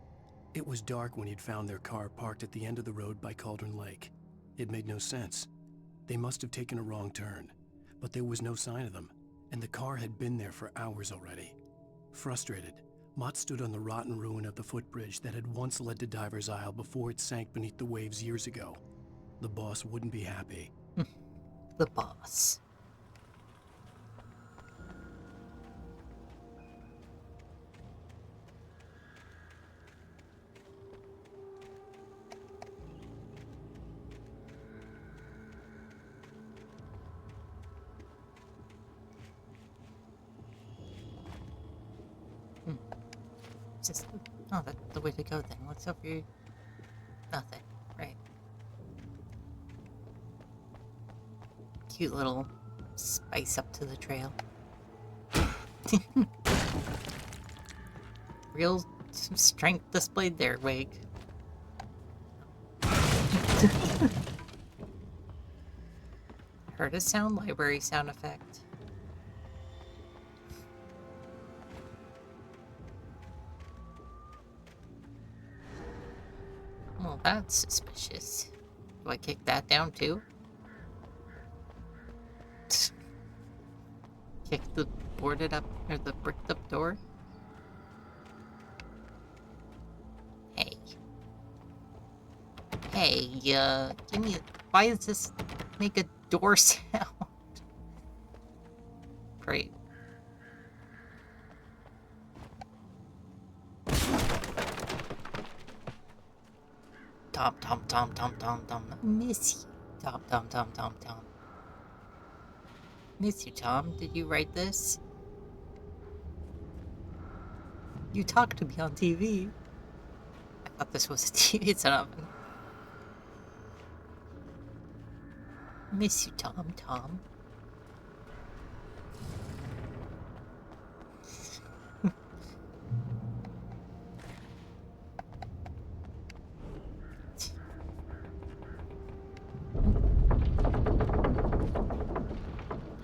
It was dark when he'd found their car parked at the end of the road by Cauldron Lake. It made no sense. They must have taken a wrong turn, but there was no sign of them, and the car had been there for hours already. Frustrated, Mott stood on the rotten ruin of the footbridge that had once led to Diver's Isle before it sank beneath the waves years ago. The boss wouldn't be happy. The boss. Just, oh, that's the way to go then. What's over here? Nothing, right? Cute little spice up to the trail. Real strength displayed there, Wig. Heard a sound library sound effect. Well, that's suspicious. Do I kick that down too? Kick the boarded up, or the bricked up door? Hey. Hey, give me why does this make a door sound? Great. Tom. Miss you. Tom. Miss you, Tom. Did you write this? You talked to me on TV. I thought this was a TV setup. Miss you, Tom.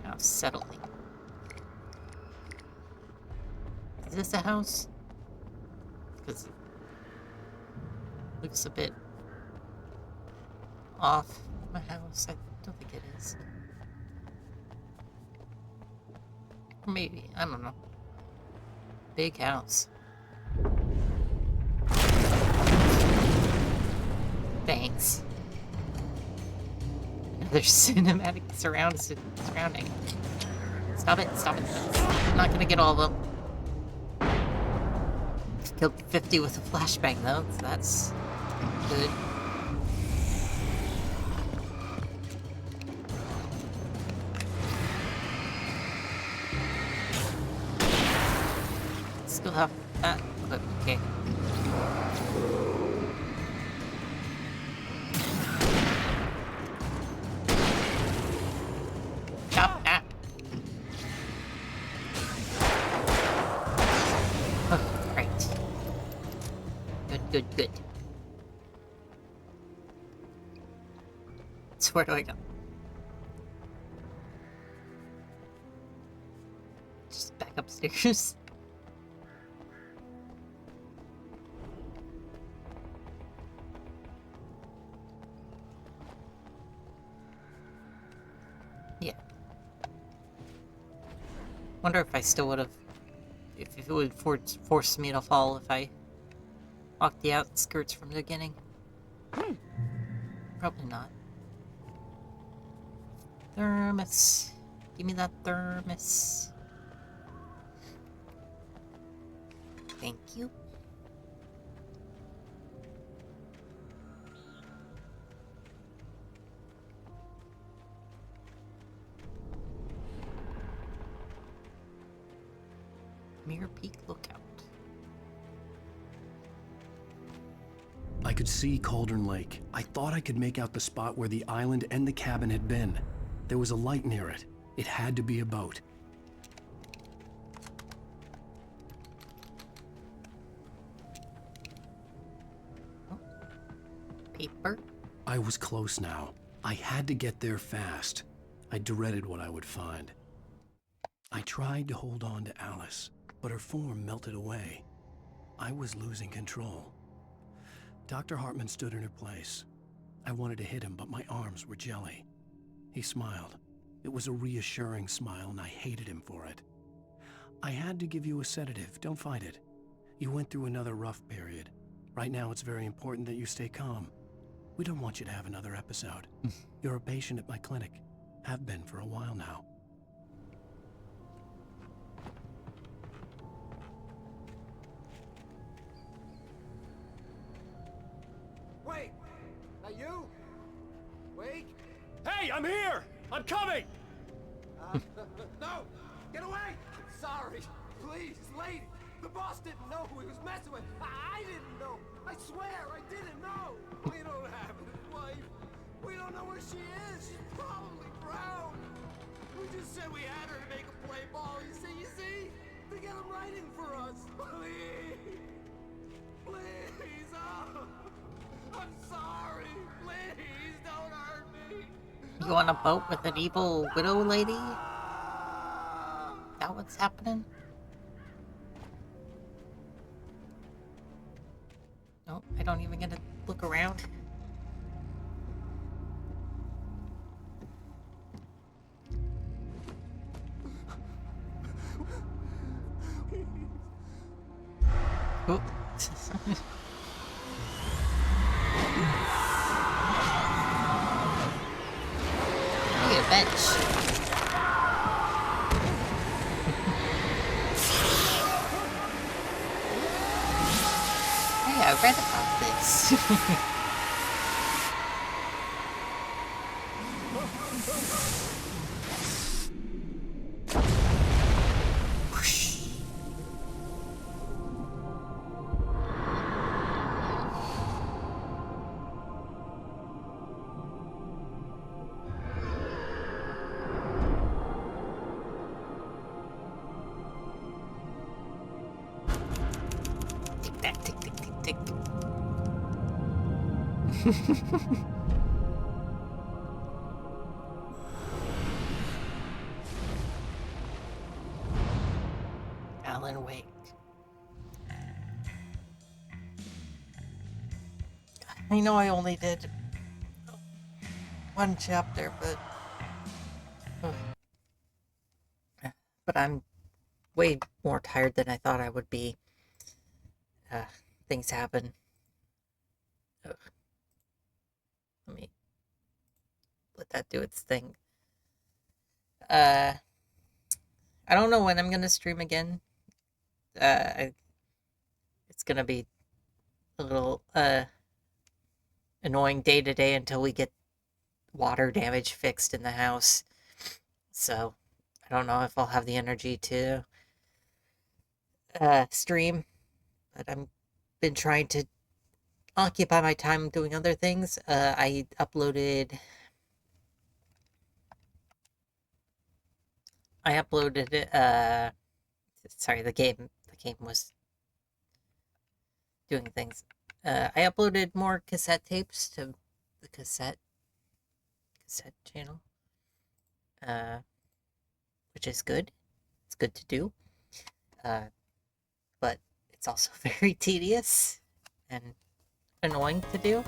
How settling. Is this a house? Because it looks a bit off my house. I don't think it is. Or maybe, I don't know. Big house. Thanks. Another cinematic surrounding. Stop it. I'm not gonna get all of them. Killed 50 with a flashbang though, so that's good. Still have that, but okay. Chop that. Oh, right. Good. So where do I go? Just back upstairs. Yeah. Wonder if I still would have, if it would force me to fall if I walked the outskirts from the beginning. Probably not. Thermos. Give me that thermos. Thank you. Mirror Peak Lookout. I could see Cauldron Lake. I thought I could make out the spot where the island and the cabin had been. There was a light near it. It had to be a boat. Paper. I was close now. I had to get there fast. I dreaded what I would find. I tried to hold on to Alice, but her form melted away. I was losing control. Dr. Hartman stood in her place. I wanted to hit him, but my arms were jelly. He smiled. It was a reassuring smile, and I hated him for it. I had to give you a sedative. Don't fight it. You went through another rough period. Right now, it's very important that you stay calm. We don't want you to have another episode. You're a patient at my clinic. Have been for a while now. Wait! That you? Wait! Hey, I'm here! I'm coming! No! Get away! Sorry. Please, lady. The boss didn't know who he was messing with. I didn't know. I swear, I didn't know. We don't have his wife. We don't know where she is. She's probably drowned. We just said we had her to make a play ball. You see? To get him writing for us. Please. Please. Oh. I'm sorry. Please don't hurt me. You on a boat with an evil widow lady? Is that what's happening? No, I don't even get to look around. Oh. Hey, a bench. Hey, I read about this. Tick that, tick, tick, tick, tick. Alan Wake. I know I only did one chapter, but I'm way more tired than I thought I would be. Things happen. Ugh. Let me let that do its thing. I don't know when I'm gonna stream again. It's gonna be a little annoying day to day until we get water damage fixed in the house. So I don't know if I'll have the energy to stream, but I've been trying to occupy my time doing other things. I uploaded sorry, the game was doing things. I uploaded more cassette tapes to the cassette channel, which is good. It's good to do, but it's also very tedious and annoying to do,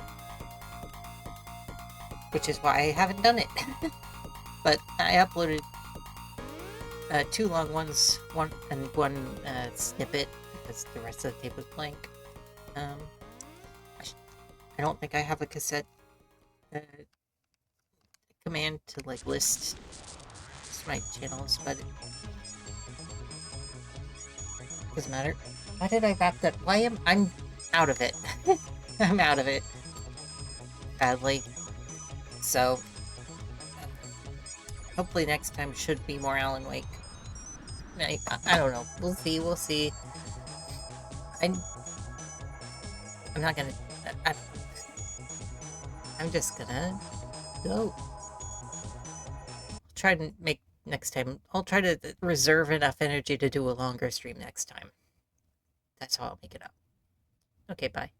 which is why I haven't done it. But I uploaded 2 long ones, one snippet, because the rest of the tape was blank. I don't think I have a cassette command to like list my channels, but it doesn't matter. Why did I wrap that? I'm out of it. I'm out of it badly. So hopefully next time should be more Alan Wake. I don't know. We'll see. I'm not gonna... I'm just gonna go. Try to make next time... I'll try to reserve enough energy to do a longer stream next time. That's how I'll make it up. Okay, bye.